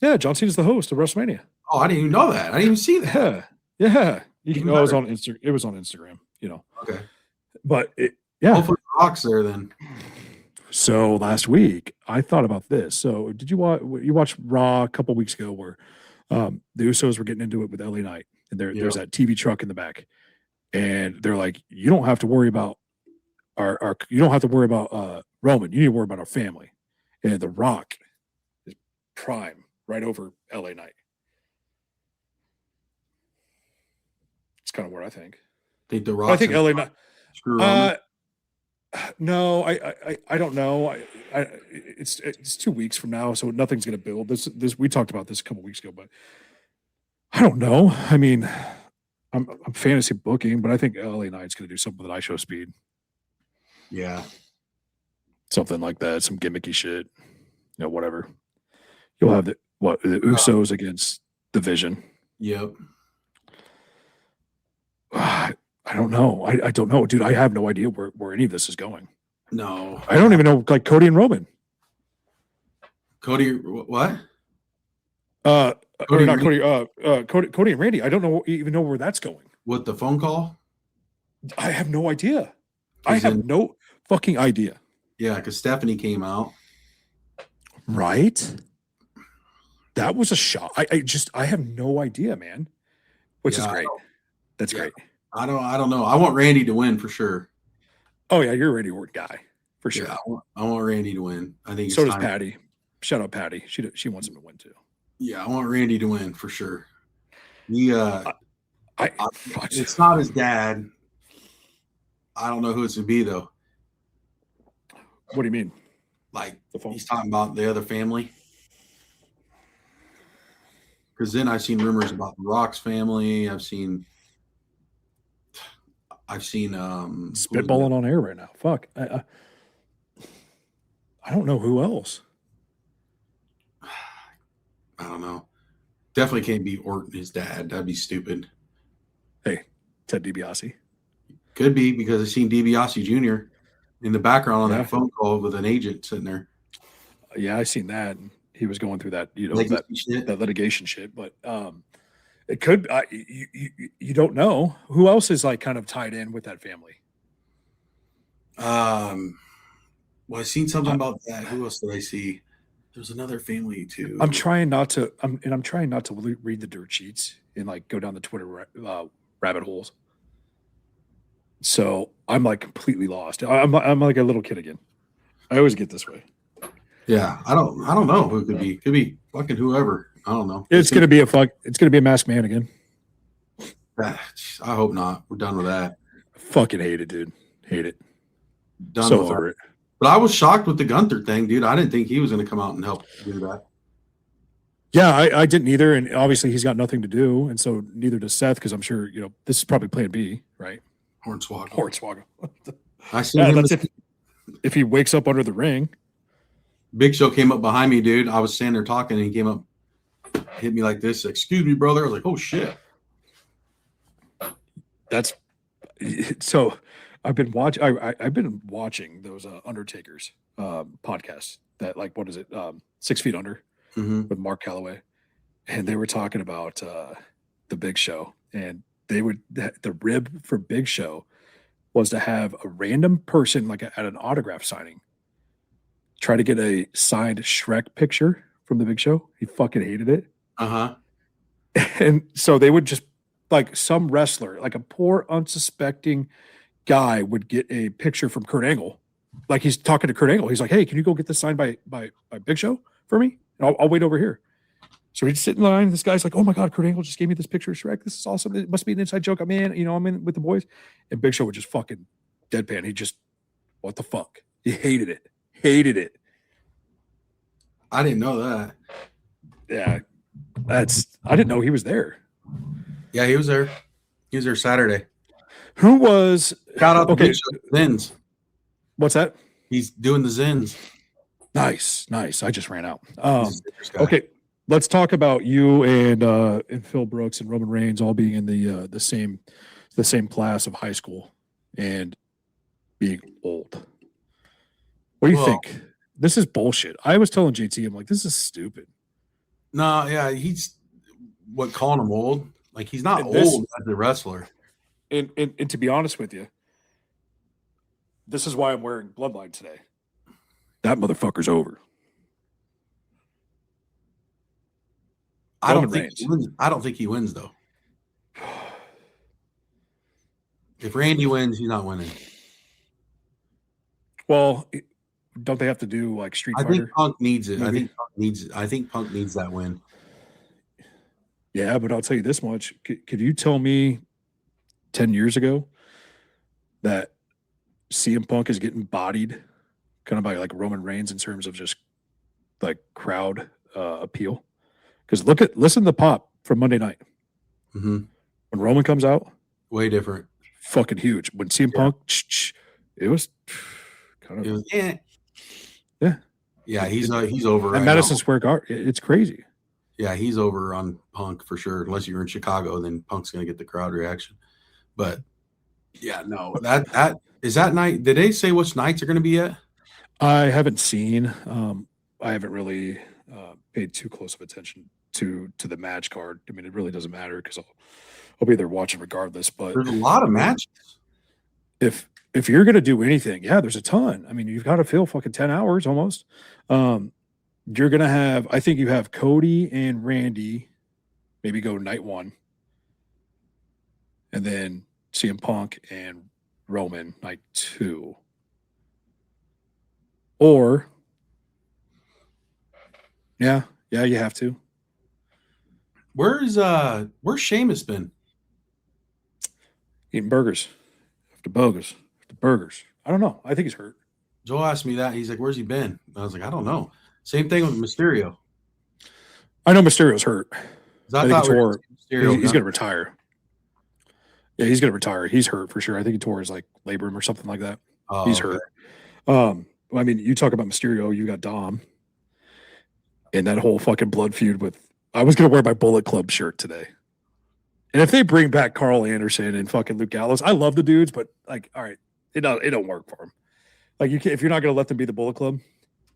Yeah, John Cena's the host of WrestleMania. Oh, I didn't even know that. I didn't even see that. Yeah. It was on Instagram. It was on Instagram. Okay. But hopefully Brock's there then. So last week I thought about this. So did you watch Raw a couple weeks ago where the Usos were getting into it with LA Knight, and there's that TV truck in the back, and they're like, you don't have to worry about you don't have to worry about Roman. You need to worry about our family. And The Rock is prime right over LA Knight. It's kind of what I think. Think The Rock? I think LA Knight. No, I don't know. It's 2 weeks from now, so nothing's going to build. This we talked about this a couple weeks ago, but I don't know. I mean, I'm fantasy booking, but I think LA Knight's going to do something with ISO speed. Yeah. Something like that, some gimmicky shit, whatever. You'll have the Usos against the Vision. Yep. I don't know. I don't know, dude. I have no idea where any of this is going. No. I don't even know, like Cody and Roman. Cody, what? Cody and Randy. I don't even know where that's going. What, the phone call? I have no idea. I have no fucking idea. Yeah, because Stephanie came out. Right? That was a shock. I have no idea, man. Which is great. That's great. I don't know. I want Randy to win for sure. Oh yeah, you're a Randy Orton guy for sure. Yeah, I want Randy to win. I think so does Patty. Shout out Patty. She wants him to win too. Yeah, I want Randy to win for sure. It's not his dad. I don't know who it's to be though. What do you mean? Like he's talking about the other family. Because then I've seen rumors about the Rock's family. I've seen spitballing on air right now. Fuck. I don't know who else. I don't know. Definitely can't be Orton, his dad. That'd be stupid. Hey, Ted DiBiase. Could be because I've seen DiBiase Jr. in the background on that phone call with an agent sitting there. Yeah, I seen that. He was going through that, that litigation shit. But it could. You don't know who else is like kind of tied in with that family. Well, I seen something about that. Who else did I see? There's another family too. I'm trying not to read the dirt sheets and like go down the Twitter rabbit holes. So I'm like completely lost. I'm like a little kid again. I always get this way. Yeah, I don't know who it could be. Could be fucking whoever. I don't know. It's gonna be a masked man again. I hope not. We're done with that. Fucking hate it, dude. Hate it. Done so with over it. But I was shocked with the Gunther thing, dude. I didn't think he was going to come out and help do that. Yeah, I didn't either. And obviously he's got nothing to do. And so neither does Seth, because I'm sure, this is probably plan B, right? Hornswoggle. I see him. If he wakes up under the ring. Big Show came up behind me, dude. I was standing there talking and he came up, hit me like this. Excuse me, brother. I was like, oh, shit. That's so. I've been watching those Undertakers podcasts that, like, what is it? 6 Feet Under with Mark Calloway. And they were talking about the Big Show, and the rib for Big Show was to have a random person like at an autograph signing try to get a signed Shrek picture from the Big Show. He fucking hated it. And so they would just, like, some wrestler, like a poor unsuspecting guy would get a picture from Kurt Angle. Like, he's talking to Kurt Angle. He's like, hey, can you go get this signed by Big Show for me? And I'll wait over here. So he'd sit in line. This guy's like, oh my God, Kurt Angle just gave me this picture of Shrek. This is awesome. It must be an inside joke. I'm in with the boys. And Big Show would just fucking deadpan. He just, what the fuck? He hated it. Hated it. I didn't know that. Yeah. I didn't know he was there. Yeah, he was there. He was there Saturday. Who was shout out to Big Show Zins? What's that? He's doing the Zins. Nice. I just ran out. Okay, let's talk about you and Phil Brooks and Roman Reigns all being in the same class of high school and being old. What do you think? This is bullshit. I was telling JT, I'm like, this is stupid. No, yeah, he's calling him old. Like, he's not old as a wrestler. And to be honest with you, this is why I'm wearing Bloodline today. That motherfucker's over. I don't think he wins though. If Randy wins, he's not winning. Well, don't they have to do like Street Fighter? I think Punk needs it. I think Punk needs that win. Yeah, but I'll tell you this much. Could you tell me 10 years ago that CM Punk is getting bodied kind of by like Roman Reigns in terms of just like crowd appeal. Because listen to the pop from Monday night. Mm-hmm. When Roman comes out, way different. Fucking huge. When CM Punk, it was kind of yeah. He's over. At Right Madison now. Square Garden, it's crazy. Yeah, he's over on Punk for sure. Unless you're in Chicago, then Punk's gonna get the crowd reaction. But yeah, no, that is that night. Did they say which nights are gonna be yet? I haven't seen. I haven't really paid too close of attention to the match card. I mean, it really doesn't matter because I'll be there watching regardless. But there's a lot of matches. If you're gonna do anything, yeah, there's a ton. I mean, you've got to fill fucking 10 hours almost. You're gonna have. I think you have Cody and Randy, maybe go night 1, and then CM Punk and Roman night 2. Or, yeah, you have to. Where's Sheamus been? Eating burgers. After burgers. I don't know. I think he's hurt. Joel asked me that. He's like, "Where's he been?" I was like, "I don't know." Same thing with Mysterio. I know Mysterio's hurt. I thought he's going to retire. Yeah, he's going to retire. He's hurt for sure. I think he tore his like labrum or something like that. He's hurt. I mean, you talk about Mysterio, you got Dom and that whole fucking blood feud with. I was going to wear my Bullet Club shirt today. And if they bring back Carl Anderson and fucking Luke Gallows, I love the dudes, but like, all right, it don't work for them. Like you can't, if you're not going to let them be the Bullet Club,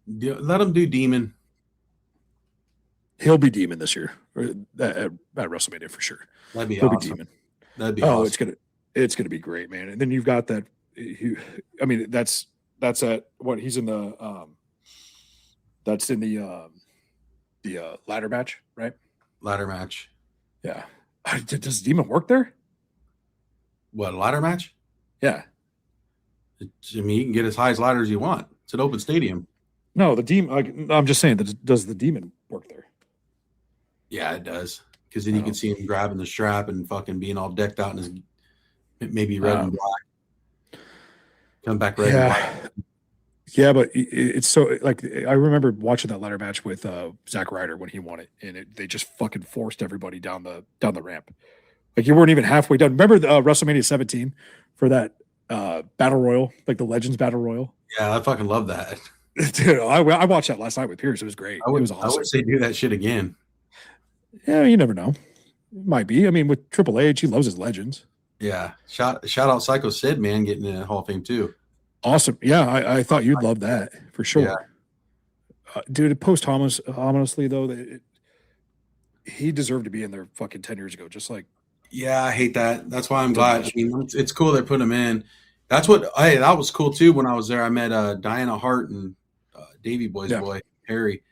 let him do Demon. He'll be Demon this year at WrestleMania for sure. That'd be He'll awesome. be Demon. That'd be awesome. It's gonna be great, man. And then you've got that. I mean, that's at what he's in the. That's in the ladder match, right? Ladder match. Yeah. Does Demon work there? What, ladder match? Yeah. I mean, you can get as high as ladder as you want. It's an open stadium. No, the Demon. I'm just saying that does the Demon work there? Yeah, it does. Because then you can see him grabbing the strap and fucking being all decked out in his maybe red and black. Come back red and black. Yeah, but it's so like I remember watching that ladder match with Zack Ryder when he won it, and they just fucking forced everybody down the ramp. Like you weren't even halfway done. Remember the WrestleMania 17 for that battle royal, like the Legends battle royal? Yeah, I fucking love that. Dude, I watched that last night with Pierce. It was great. It was awesome. I would say do that shit again. Yeah, you never know. It might be. I mean, with Triple H, he loves his legends. Yeah. Shout out Psycho Sid, man, getting in the Hall of Fame too. Awesome. Yeah, I thought you'd love that for sure. Yeah. Dude, honestly, though, he deserved to be in there fucking 10 years ago. Just like. Yeah, I hate that. That's why I'm glad. I mean, it's cool they put him in. That was cool too when I was there. I met Diana Hart and Davey Boy's boy, Harry.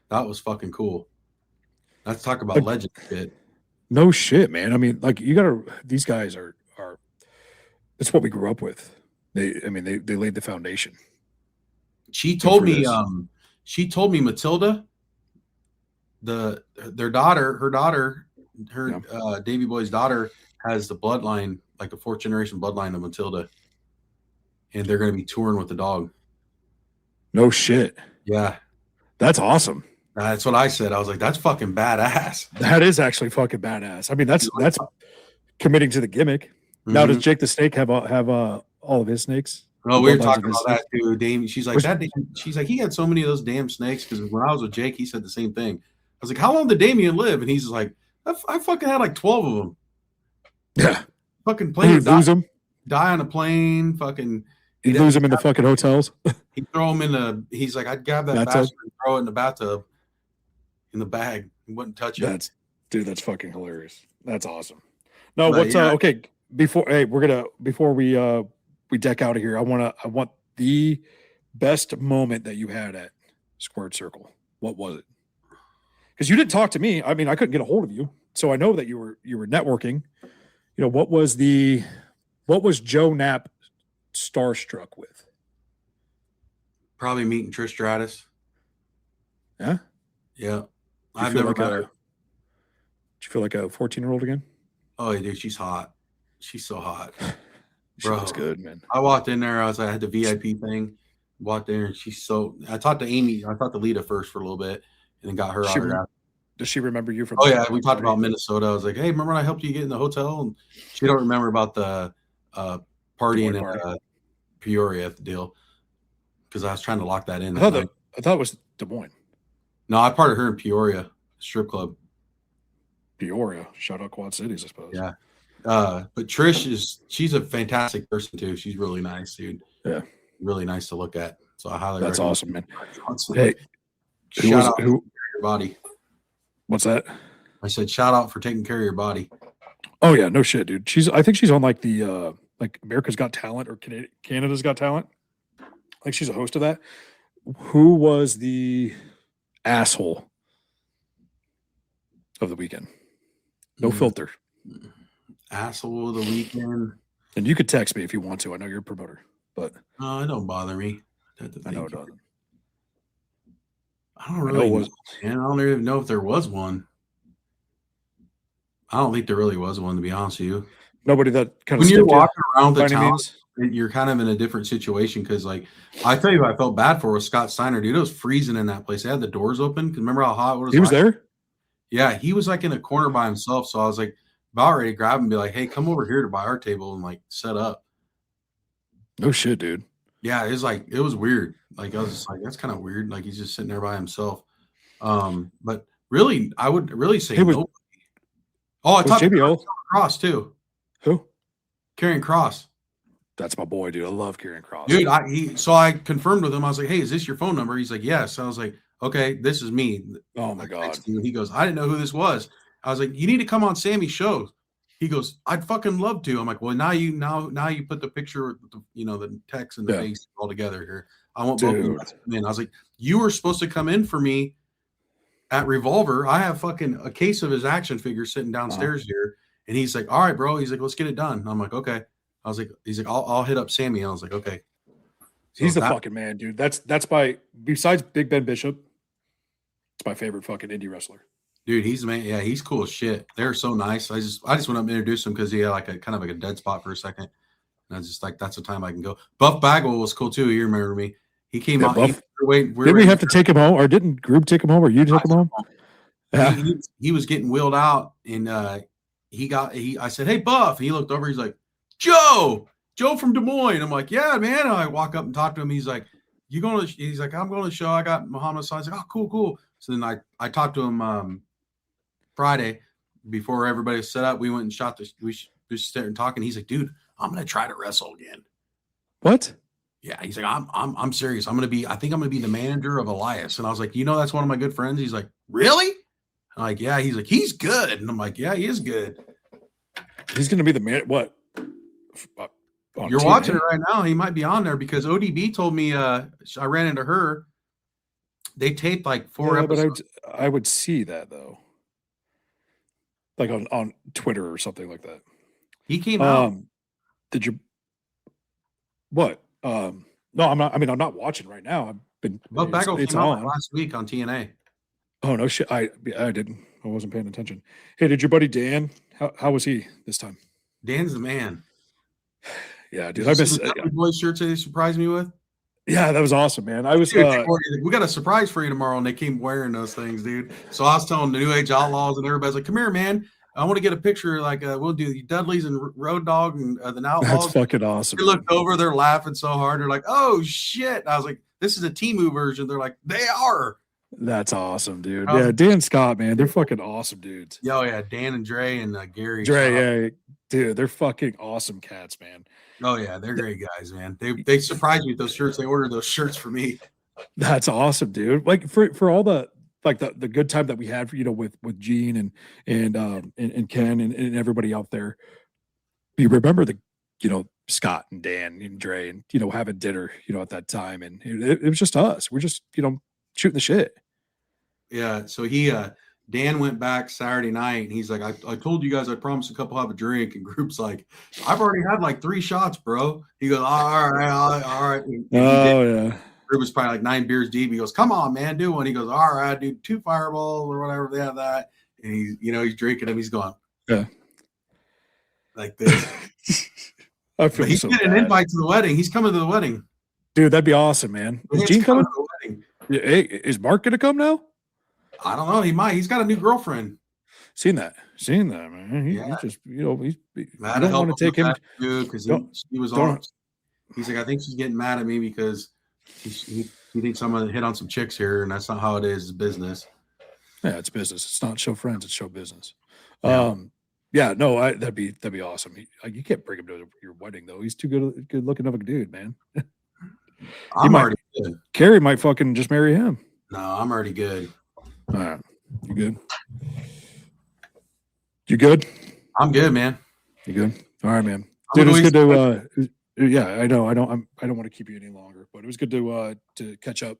That was fucking cool. Let's talk about legend shit. No shit, man. I mean, like these guys are it's what we grew up with. They laid the foundation. She told me Matilda, her daughter, Davey Boy's daughter has the bloodline, like a 4th generation bloodline of Matilda. And they're going to be touring with the dog. No shit. Yeah. That's awesome. That's what I said. I was like, that's fucking badass. That is actually fucking badass. I mean, that's committing to the gimmick. Mm-hmm. Now, does Jake the Snake have all of his snakes? Oh, we were talking about that too, Dame. She's like, she's like, he had so many of those damn snakes because when I was with Jake, he said the same thing. I was like, how long did Damien live? And he's like, I fucking had like 12 of them. Yeah. Fucking plane. Lose them. Die on a plane. Fucking. You lose them in the fucking hotels. He'd throw them in the. He's like, I'd grab that bastard and throw it in the bathtub, in the bag. He wouldn't touch it. That's fucking hilarious. That's awesome. No, but, okay? Before we deck out of here, I want the best moment that you had at Squared Circle. What was it? Because you didn't talk to me. I mean, I couldn't get a hold of you, so I know that you were networking. You know, what was Joe Knapp starstruck with? Probably meeting Trish Stratus. Yeah? Yeah. I've never met her. Did you feel like a 14-year-old again? Oh, dude, she's hot. She's so hot. She looks good, man. I walked in there. I had the VIP thing. Walked in, and I talked to Amy. I talked to Lita first for a little bit, and then got her autograph. Does she remember you from? Oh yeah, we talked about Minnesota. I was like, hey, remember when I helped you get in the hotel? And she don't remember about the partying in Peoria deal because I was trying to lock that in. I thought it was Des Moines. No, I parted her in Peoria strip club. Peoria, shout out Quad Cities, I suppose. Yeah, but Trish she's a fantastic person too. She's really nice, dude. Yeah, really nice to look at. So I highly that's recommend awesome, man. Hey, shout out who your body. What's that? I said shout out for taking care of your body. Oh yeah, no shit, dude. I think she's on like the like America's Got Talent or Canada's Got Talent. Like she's a host of that. Who was the asshole of the weekend? No filter. Asshole of the weekend. And you could text me if you want to. I know you're a promoter, but it don't bother me. I know it doesn't. I don't really know. I don't even know if there was one. I don't think there really was one, to be honest with you. Nobody that kind of when you're walking around the town, you're kind of in a different situation because, like, I tell you, what I felt bad for was Scott Steiner, dude. It was freezing in that place. They had the doors open. Remember how hot it was? He was there. Yeah, he was like in a corner by himself. So I was like about ready to grab him and be like, "Hey, come over here to buy our table and like set up." No shit, dude. Yeah, it was weird. Like I was just like, that's kind of weird. Like he's just sitting there by himself. But really, I would really say nobody. Oh, I talked to Cross too. Who? Karrion Kross. That's my boy, dude. I love Karrion Kross. Dude, so I confirmed with him. I was like, "Hey, is this your phone number?" He's like, "Yes." I was like, "Okay, this is me." Oh my god. He goes, "I didn't know who this was." I was like, "You need to come on Sammy's show." He goes, "I'd fucking love to." I'm like, "Well, now you put the picture with the, the text and the face all together here. I want both of you to come in." I was like, "You were supposed to come in for me at Revolver. I have fucking a case of his action figures sitting downstairs here." And he's like, "All right, bro." He's like, "Let's get it done." I'm like, "Okay." I was like, he's like, I'll hit up Sammy. And I was like, "Okay." So he's the fucking man, dude. That's besides Big Ben Bishop, it's my favorite fucking indie wrestler. Dude, he's man. Yeah, he's cool as shit. They're so nice. I just went up and introduced him because he had like a kind of like a dead spot for a second. And I was just like, that's the time I can go. Buff Bagwell was cool too. You remember me? He came out. Didn't we have to take him home, or didn't Group take him home, or you took him home? Yeah. He was getting wheeled out, and I said, "Hey, Buff." And he looked over. He's like, Joe from Des Moines. I'm like, "Yeah, man." And I walk up and talk to him. He's like, "You going to?" He's like, "I'm going to the show. I got Muhammad Hassan." I was like, "Oh, cool." So then I talked to him Friday before everybody was set up. We went and shot this. We just sitting and talking. He's like, "Dude, I'm gonna try to wrestle again." What? Yeah, he's like, I'm serious. I think I'm gonna be the manager of Elias. And I was like, that's one of my good friends. He's like, "Really?" I'm like, "Yeah." He's like, "He's good." And I'm like, "Yeah, he is good." He's gonna be the man. What? You're watching it right now. He might be on there because ODB told me. I ran into her. They taped like 4 episodes. But I would see that though, like on Twitter or something like that. He came out. Did you? What? No, I'm not. I mean, I'm not watching right now. I've been. Well, Bagwell came out last week on TNA. Oh no shit! I didn't. I wasn't paying attention. Hey, did your buddy Dan? How was he this time? Dan's the man. Yeah, dude. I miss the boy shirts that they surprised me with. Yeah, that was awesome, man. I was. Dude, we got a surprise for you tomorrow, and they came wearing those things, dude. So I was telling the New Age Outlaws, and everybody's like, "Come here, man. I want to get a picture. Like, we'll do the Dudleys and Road Dogg and the Outlaws." That's fucking awesome. They looked over, they're laughing so hard. They're like, "Oh shit!" And I was like, "This is a Temu version." They're like, "They are." That's awesome, dude. Yeah, Dan Scott, man, they're fucking awesome dudes. Oh yeah, Dan and Dre and Gary. Yeah, dude, they're fucking awesome cats, man. Oh yeah, they're great guys, man. They surprised me with those shirts. They ordered those shirts for me. That's awesome, dude. Like for all the like the good time that we had, with Gene and Ken and everybody out there. You remember the Scott and Dan and Dre and having dinner at that time, and it was just us. We're just shooting the shit. Yeah. So Dan went back Saturday night and he's like, I told you guys I promised a couple have a drink, and Group's like, "I've already had like 3 shots, bro." He goes, all right. And yeah. Group was probably like 9 beers deep. He goes, "Come on, man, do one." He goes, "All right, dude, 2 fireballs or whatever they have that." And he's drinking them. He's going, yeah, like this. I feel He's so getting an bad. invite to the wedding. He's coming to the wedding. Dude, that'd be awesome, man. Is He's Gene coming? to the wedding. Yeah, hey, is Mark gonna come now? I don't know. He might. He's got a new girlfriend. Seen that, man. He just, Mad I don't want to take him because he was on. He's like, I think she's getting mad at me because he thinks I'm gonna hit on some chicks here, and that's not how it is. It's business. Yeah, it's business. It's not show friends. It's show business. Yeah. No, that'd be awesome. You can't bring him to your wedding though. He's too good looking of a dude, man. I'm already good. Carrie might fucking just marry him. No, I'm already good. All right, you good? You good? I'm good, man. You good? All right, man. Dude, it was good to. Yeah, I know. I don't want to keep you any longer, but it was good to catch up,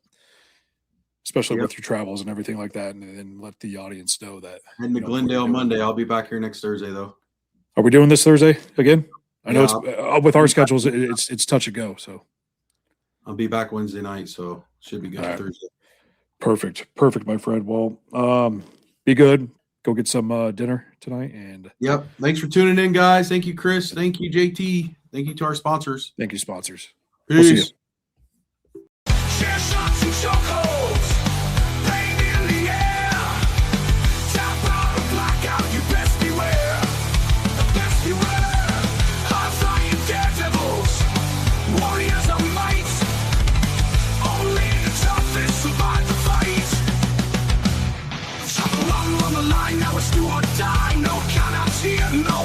especially with your travels and everything like that, and then let the audience know that. And the Glendale Monday. I'll be back here next Thursday, though. Are we doing this Thursday again? I know it's with our schedules. It's touch and go. So I'll be back Wednesday night, so should be good for Thursday. Perfect, my friend. Well, be good. Go get some dinner tonight. And yep. Thanks for tuning in, guys. Thank you, Chris. Thank you, JT. Thank you to our sponsors. Thank you, sponsors. Peace. We'll see you. Chair shots and chokeholds, pain in the air. Tap out and blackout, you best beware. The best beware. High-flying daredevils, warriors of might. Only the toughest survive the fight. Chop along on the line, now it's do or die. No countouts here, no